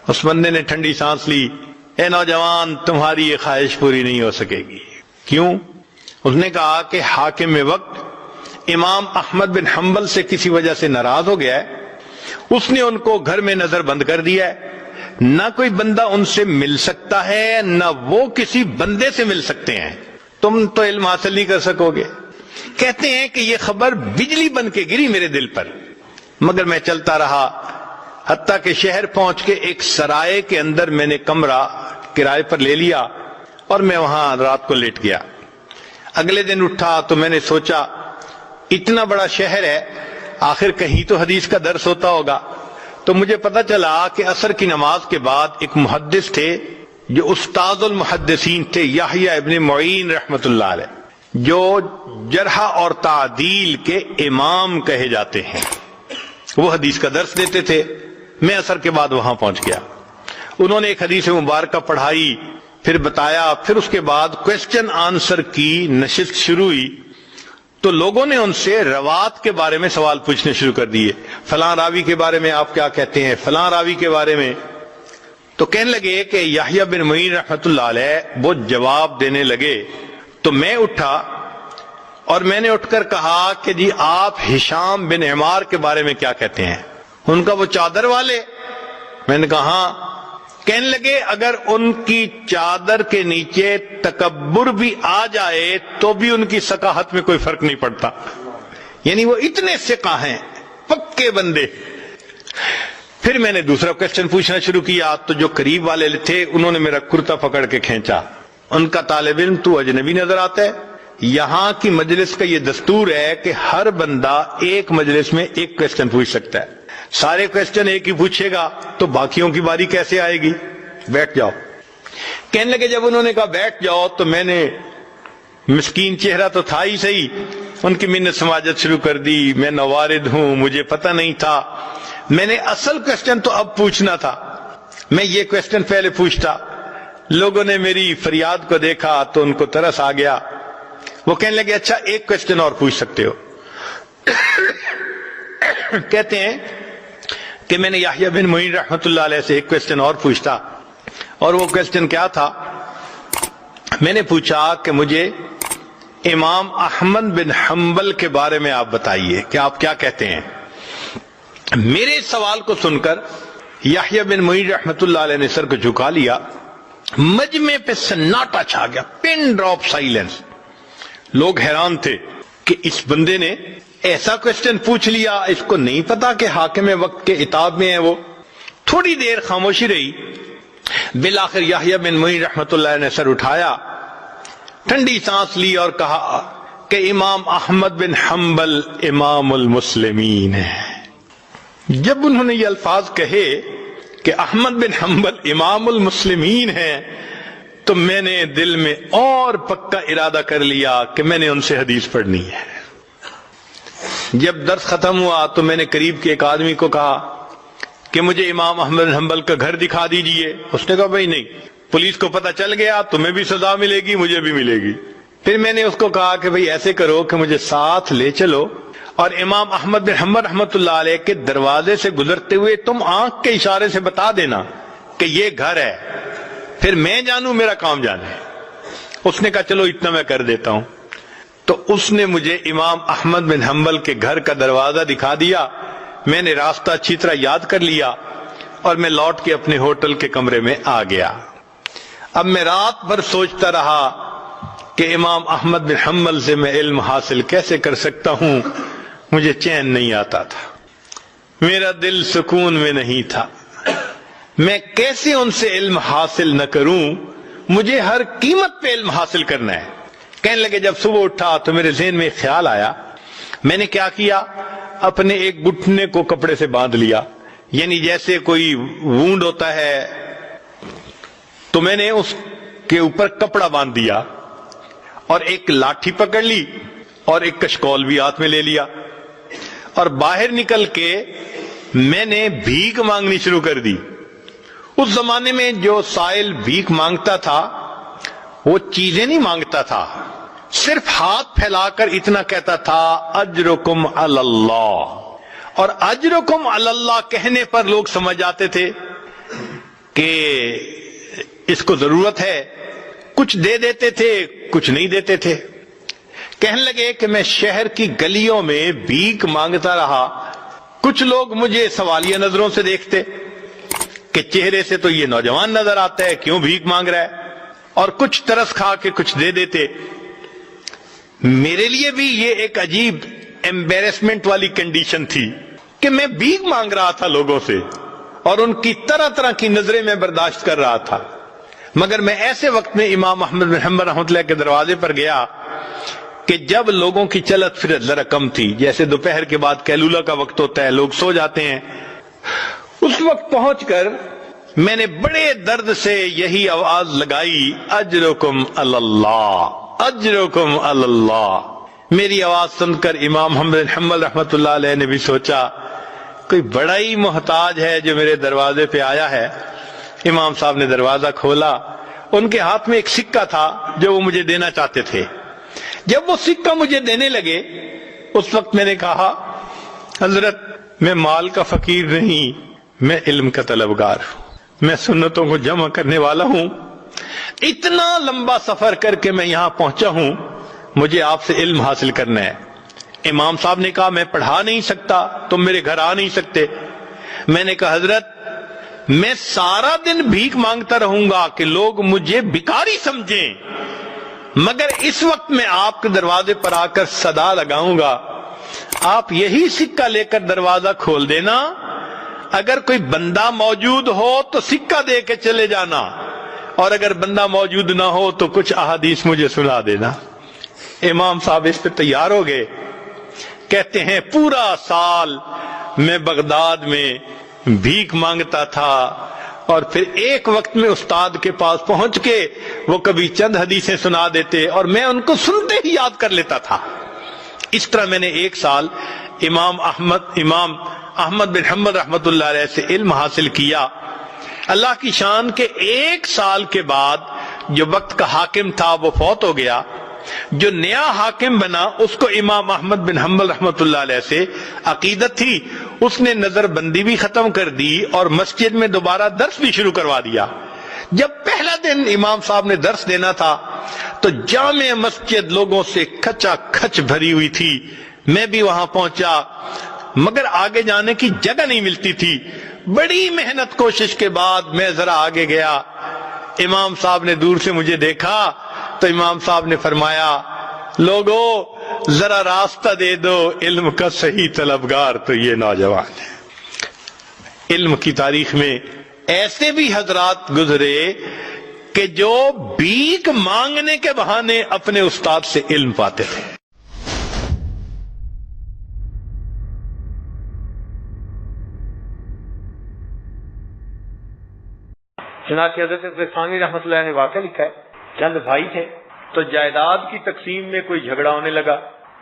اس بندے نے ٹھنڈی سانس لی، اے نوجوان تمہاری یہ خواہش پوری نہیں ہو سکے گی۔ کیوں؟ اس نے کہا کہ حاکم وقت امام احمد بن حنبل سے کسی وجہ سے ناراض ہو گیا ہے، اس نے ان کو گھر میں نظر بند کر دیا ہے، نہ کوئی بندہ ان سے مل سکتا ہے نہ وہ کسی بندے سے مل سکتے ہیں، تم تو علم حاصل نہیں کر سکو گے۔ کہتے ہیں کہ یہ خبر بجلی بن کے گری میرے دل پر، مگر میں چلتا رہا حتیٰ کہ شہر پہنچ کے ایک سرائے کے اندر میں نے کمرہ کرائے پر لے لیا اور میں وہاں رات کو لیٹ گیا۔ اگلے دن اٹھا تو میں نے سوچا اتنا بڑا شہر ہے، آخر کہیں تو حدیث کا درس ہوتا ہوگا، تو مجھے پتا چلا کہ عصر کی نماز کے بعد ایک محدث تھے جو استاد المحدثین تھے، یحییٰ ابن معین رحمت اللہ علیہ، جو جرح اور تعدیل کے امام کہے جاتے ہیں، وہ حدیث کا درس دیتے تھے۔ میں عصر کے بعد وہاں پہنچ گیا، انہوں نے ایک حدیث مبارکہ پڑھائی، پھر بتایا، پھر اس کے بعد کوسچن آنسر کی نشست شروع ہوئی، تو لوگوں نے ان سے روات کے بارے میں سوال پوچھنے شروع کر دیے، فلاں راوی کے بارے میں آپ کیا کہتے ہیں، فلاں راوی کے بارے میں، تو کہنے لگے کہ یحییٰ بن معین رحمت اللہ علیہ وہ جواب دینے لگے، تو میں اٹھا اور میں نے اٹھ کر کہا کہ جی آپ ہشام بن عمار کے بارے میں کیا کہتے ہیں؟ ان کا وہ چادر والے؟ میں نے کہا ہاں۔ کہنے لگے اگر ان کی چادر کے نیچے تکبر بھی آ جائے تو بھی ان کی ثقافت میں کوئی فرق نہیں پڑتا، یعنی وہ اتنے ثقہ ہیں، پکے بندے۔ پھر میں نے دوسرا کوسچن پوچھنا شروع کیا، تو جو قریب والے تھے انہوں نے میرا کرتا پکڑ کے کھینچا، ان کا طالب علم تو اجنبی نظر آتا ہے. یہاں کی مجلس کا یہ دستور ہے کہ ہر بندہ ایک مجلس میں ایک کویسچن پوچھ سکتا ہے. سارے کویسچن ایک ہی پوچھے گا تو باقیوں کی باری کیسے آئے گی؟ بیٹھ جاؤ. کہنے لگے جب انہوں نے کہا بیٹھ جاؤ تو میں نے، مسکین چہرہ تو تھا ہی صحیح، ان کی منت سماجت شروع کر دی. میں نوارد ہوں، مجھے پتہ نہیں تھا. میں نے اصل کویسچن تو اب پوچھنا تھا، میں یہ کویسچن پہلے پوچھتا. لوگوں نے میری فریاد کو دیکھا تو ان کو ترس آ گیا. وہ کہنے لگے اچھا ایک کویسچن اور پوچھ سکتے ہو. کہتے ہیں کہ میں نے یحییٰ بن معین رحمۃ اللہ علیہ سے ایک کویسچن اور پوچھتا، اور وہ کویسچن کیا تھا؟ میں نے پوچھا کہ مجھے امام احمد بن حنبل کے بارے میں آپ بتائیے کہ آپ کیا کہتے ہیں. میرے سوال کو سن کر یحییٰ بن معین رحمۃ اللہ علیہ نے سر کو جھکا لیا. مجمع پہ سناٹا چھا گیا، پن ڈراپ سائلنس. لوگ حیران تھے کہ اس بندے نے ایسا کویسچن پوچھ لیا، اس کو نہیں پتا کہ حاکم وقت کے عتاب میں ہے وہ. تھوڑی دیر خاموشی رہی. بالآخر یحییٰ بن معین رحمۃ اللہ نے سر اٹھایا، ٹھنڈی سانس لی اور کہا کہ امام احمد بن حنبل امام المسلمین ہے. جب انہوں نے یہ الفاظ کہے کہ احمد بن حنبل امام المسلمین ہیں تو میں نے دل میں اور پکا ارادہ کر لیا کہ میں نے ان سے حدیث پڑھنی ہے. جب درس ختم ہوا تو میں نے قریب کے ایک آدمی کو کہا کہ مجھے امام احمد بن حنبل کا گھر دکھا دیجئے. اس نے کہا بھائی نہیں، پولیس کو پتہ چل گیا تمہیں بھی سزا ملے گی، مجھے بھی ملے گی. پھر میں نے اس کو کہا کہ بھئی ایسے کرو کہ مجھے ساتھ لے چلو اور امام احمد بن حنبل رحمۃ اللہ علیہ کے دروازے سے گزرتے ہوئے تم آنکھ کے اشارے سے بتا دینا کہ یہ گھر ہے، پھر میں جانوں میرا کام جانے. اس نے کہا چلو اتنا میں کر دیتا ہوں. تو اس نے مجھے امام احمد بن حنبل کے گھر کا دروازہ دکھا دیا. میں نے راستہ اچھی طرح یاد کر لیا اور میں لوٹ کے اپنے ہوٹل کے کمرے میں آ گیا. اب میں رات بھر سوچتا رہا کہ امام احمد بن حنبل سے میں علم حاصل کیسے کر سکتا ہوں. مجھے چین نہیں آتا تھا، میرا دل سکون میں نہیں تھا. میں کیسے ان سے علم حاصل نہ کروں، مجھے ہر قیمت پہ علم حاصل کرنا ہے. کہنے لگے جب صبح اٹھا تو میرے ذہن میں خیال آیا. میں نے کیا کیا، اپنے ایک گھٹنے کو کپڑے سے باندھ لیا، یعنی جیسے کوئی وونڈ ہوتا ہے تو میں نے اس کے اوپر کپڑا باندھ دیا اور ایک لاٹھی پکڑ لی اور ایک کشکول بھی ہاتھ میں لے لیا اور باہر نکل کے میں نے بھیک مانگنی شروع کر دی. اس زمانے میں جو سائل بھیک مانگتا تھا وہ چیزیں نہیں مانگتا تھا، صرف ہاتھ پھیلا کر اتنا کہتا تھا اجرکم علی اللہ. اور اجرکم علی اللہ کہنے پر لوگ سمجھ جاتے تھے کہ اس کو ضرورت ہے، کچھ دے دیتے تھے کچھ نہیں دیتے تھے. کہنے لگے کہ میں شہر کی گلیوں میں بھیک مانگتا رہا. کچھ لوگ مجھے سوالیہ نظروں سے دیکھتے کہ چہرے سے تو یہ نوجوان نظر آتا ہے، کیوں بھیک مانگ رہا ہے، اور کچھ ترس کھا کے کچھ دے دیتے. میرے لیے بھی یہ ایک عجیب ایمبیرسمنٹ والی کنڈیشن تھی کہ میں بھیک مانگ رہا تھا لوگوں سے اور ان کی طرح طرح کی نظریں میں برداشت کر رہا تھا. مگر میں ایسے وقت میں امام احمد بن حنبل رحمۃ اللہ کے دروازے پر گیا کہ جب لوگوں کی چلت پھرت ذرا کم تھی، جیسے دوپہر کے بعد قیلولہ کا وقت ہوتا ہے، لوگ سو جاتے ہیں. اس وقت پہنچ کر میں نے بڑے درد سے یہی آواز لگائی اجرکم علی اللہ، اجرکم علی اللہ. میری آواز سن کر امام محمد بن حنبل رحمۃ اللہ علیہ نے بھی سوچا کوئی بڑا ہی محتاج ہے جو میرے دروازے پہ آیا ہے. امام صاحب نے دروازہ کھولا. ان کے ہاتھ میں ایک سکہ تھا جو وہ مجھے دینا چاہتے تھے. جب وہ سکہ مجھے دینے لگے اس وقت میں نے کہا حضرت میں مال کا فقیر نہیں، میں علم کا طلبگار ہوں، میں سنتوں کو جمع کرنے والا ہوں. اتنا لمبا سفر کر کے میں یہاں پہنچا ہوں، مجھے آپ سے علم حاصل کرنا ہے. امام صاحب نے کہا میں پڑھا نہیں سکتا، تم میرے گھر آ نہیں سکتے. میں نے کہا حضرت میں سارا دن بھیک مانگتا رہوں گا کہ لوگ مجھے بھکاری سمجھیں، مگر اس وقت میں آپ کے دروازے پر آ کر صدا لگاؤں گا، آپ یہی سکہ لے کر دروازہ کھول دینا، اگر کوئی بندہ موجود ہو تو سکہ دے کے چلے جانا، اور اگر بندہ موجود نہ ہو تو کچھ احادیث مجھے سنا دینا۔ امام صاحب اس پہ تیار ہو گئے، کہتے ہیں پورا سال میں بغداد میں بھیک مانگتا تھا، اور پھر ایک وقت میں استاد کے پاس پہنچ کے وہ کبھی چند حدیثیں سنا دیتے اور میں ان کو سنتے ہی یاد کر لیتا تھا۔ اس طرح میں نے ایک سال امام احمد بن حنبل رحمۃ اللہ علیہ سے علم حاصل کیا۔ اللہ کی شان کے ایک سال کے بعد جو وقت کا حاکم تھا وہ فوت ہو گیا، جو نیا حاکم بنا اس کو امام احمد بن حنبل رحمۃ اللہ علیہ سے عقیدت تھی، اس نے نظر بندی بھی ختم کر دی اور مسجد میں دوبارہ درس بھی شروع کروا دیا۔ جب پہلا دن امام صاحب نے درس دینا تھا تو جامع مسجد لوگوں سے کھچا کھچ بھری ہوئی تھی، میں بھی وہاں پہنچا مگر آگے جانے کی جگہ نہیں ملتی تھی۔ بڑی محنت کوشش کے بعد میں ذرا آگے گیا، امام صاحب نے دور سے مجھے دیکھا تو امام صاحب نے فرمایا لوگو ذرا راستہ دے دو، علم کا صحیح طلبگار تو یہ نوجوان ہے۔ علم کی تاریخ میں ایسے بھی حضرات گزرے کہ جو بھیک مانگنے کے بہانے اپنے استاد سے علم پاتے تھے۔ چنانچہ حضرت ثانی رحمۃ اللہ نے واقعہ لکھا ہے، چند بھائی تھے تو جائیداد کی تقسیم میں کوئی جھگڑا ہونے لگا۔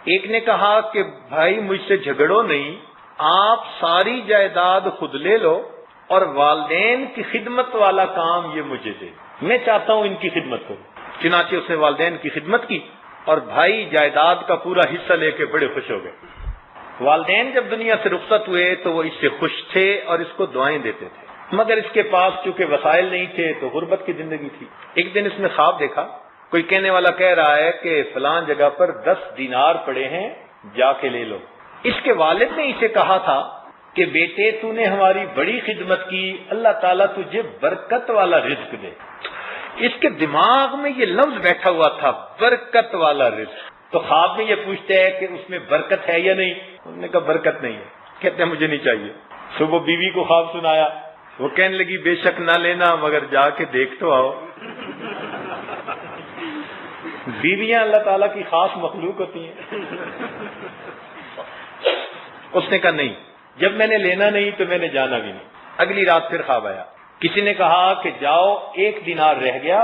ایک نے کہا کہ بھائی مجھ سے جھگڑو نہیں، آپ ساری جائیداد خود لے لو اور والدین کی خدمت والا کام یہ مجھے دے، میں چاہتا ہوں ان کی خدمت کروں۔ چنانچہ اس نے والدین کی خدمت کی اور بھائی جائیداد کا پورا حصہ لے کے بڑے خوش ہو گئے۔ والدین جب دنیا سے رخصت ہوئے تو وہ اس سے خوش تھے اور اس کو دعائیں دیتے تھے، مگر اس کے پاس چونکہ وسائل نہیں تھے تو غربت کی زندگی تھی۔ ایک دن اس نے خواب دیکھا، کوئی کہنے والا کہہ رہا ہے کہ فلاں جگہ پر 10 دینار پڑے ہیں، جا کے لے لو۔ اس کے والد نے اسے کہا تھا کہ بیٹے تو نے ہماری بڑی خدمت کی، اللہ تعالیٰ تجھے برکت والا رزق دے۔ اس کے دماغ میں یہ لفظ بیٹھا ہوا تھا، برکت والا رزق۔ تو خواب میں یہ پوچھتے ہیں کہ اس میں برکت ہے یا نہیں؟ انہوں نے کہا برکت نہیں ہے۔ کہتے ہیں مجھے نہیں چاہیے۔ صبح بیوی کو خواب سنایا، وہ کہنے لگی بے شک نہ لینا مگر جا کے دیکھ تو آؤ۔ بیویاں اللہ تعالیٰ کی خاص مخلوق ہوتی ہیں۔ اس نے کہا نہیں، جب میں نے لینا نہیں تو میں نے جانا بھی نہیں۔ اگلی رات پھر خواب آیا، کسی نے کہا کہ جاؤ 1 دینار رہ گیا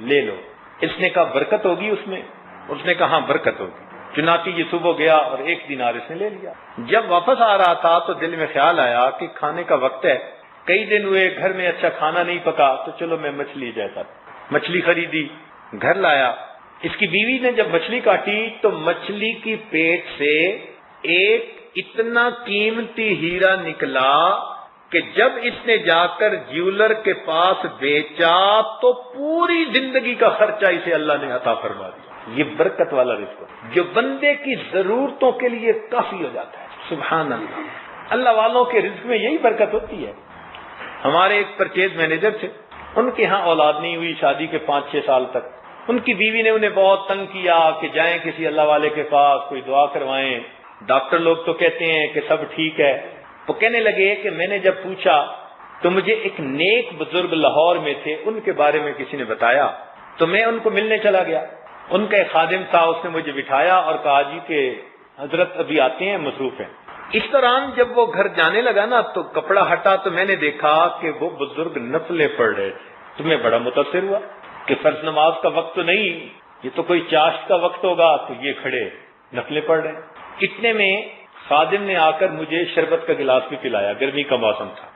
لے لو۔ اس نے کہا برکت ہوگی اس میں؟ اس نے کہا ہاں برکت ہوگی۔ چنانچہ یہ صبح گیا اور 1 دینار اس نے لے لیا۔ جب واپس آ رہا تھا تو دل میں خیال آیا کہ کھانے کا وقت ہے، کئی دن ہوئے گھر میں اچھا کھانا نہیں پکا، تو چلو میں مچھلی جاتا۔ مچھلی خریدی، گھر لایا۔ اس کی بیوی نے جب مچھلی کاٹی تو مچھلی کی پیٹ سے ایک اتنا قیمتی ہیرا نکلا کہ جب اس نے جا کر جیولر کے پاس بیچا تو پوری زندگی کا خرچہ اسے اللہ نے عطا فرما دیا۔ یہ برکت والا رزق جو بندے کی ضرورتوں کے لیے کافی ہو جاتا ہے۔ سبحان اللہ، اللہ والوں کے رزق میں یہی برکت ہوتی ہے۔ ہمارے ایک پرچیز مینیجر تھے، ان کے ہاں اولاد نہیں ہوئی شادی کے 5-6 سال تک۔ ان کی بیوی نے انہیں بہت تنگ کیا کہ جائیں کسی اللہ والے کے پاس، کوئی دعا کروائیں۔ ڈاکٹر لوگ تو کہتے ہیں کہ سب ٹھیک ہے۔ وہ کہنے لگے کہ میں نے جب پوچھا تو مجھے ایک نیک بزرگ لاہور میں تھے، ان کے بارے میں کسی نے بتایا، تو میں ان کو ملنے چلا گیا۔ ان کا ایک خادم تھا، اس نے مجھے بٹھایا اور کہا جی کہ حضرت ابھی آتے ہیں، مصروف ہیں۔ اس دوران جب وہ گھر جانے لگا نا تو کپڑا ہٹا تو میں نے دیکھا کہ وہ بزرگ نفلیں پڑھ رہے تھے۔ تو میں بڑا متاثر ہوا کہ فرض نماز کا وقت تو نہیں، یہ تو کوئی چاشت کا وقت ہوگا، تو یہ کھڑے نفلیں پڑھ رہے ہیں۔ اتنے میں خادم نے آ کر مجھے شربت کا گلاس بھی پلایا، گرمی کا موسم تھا۔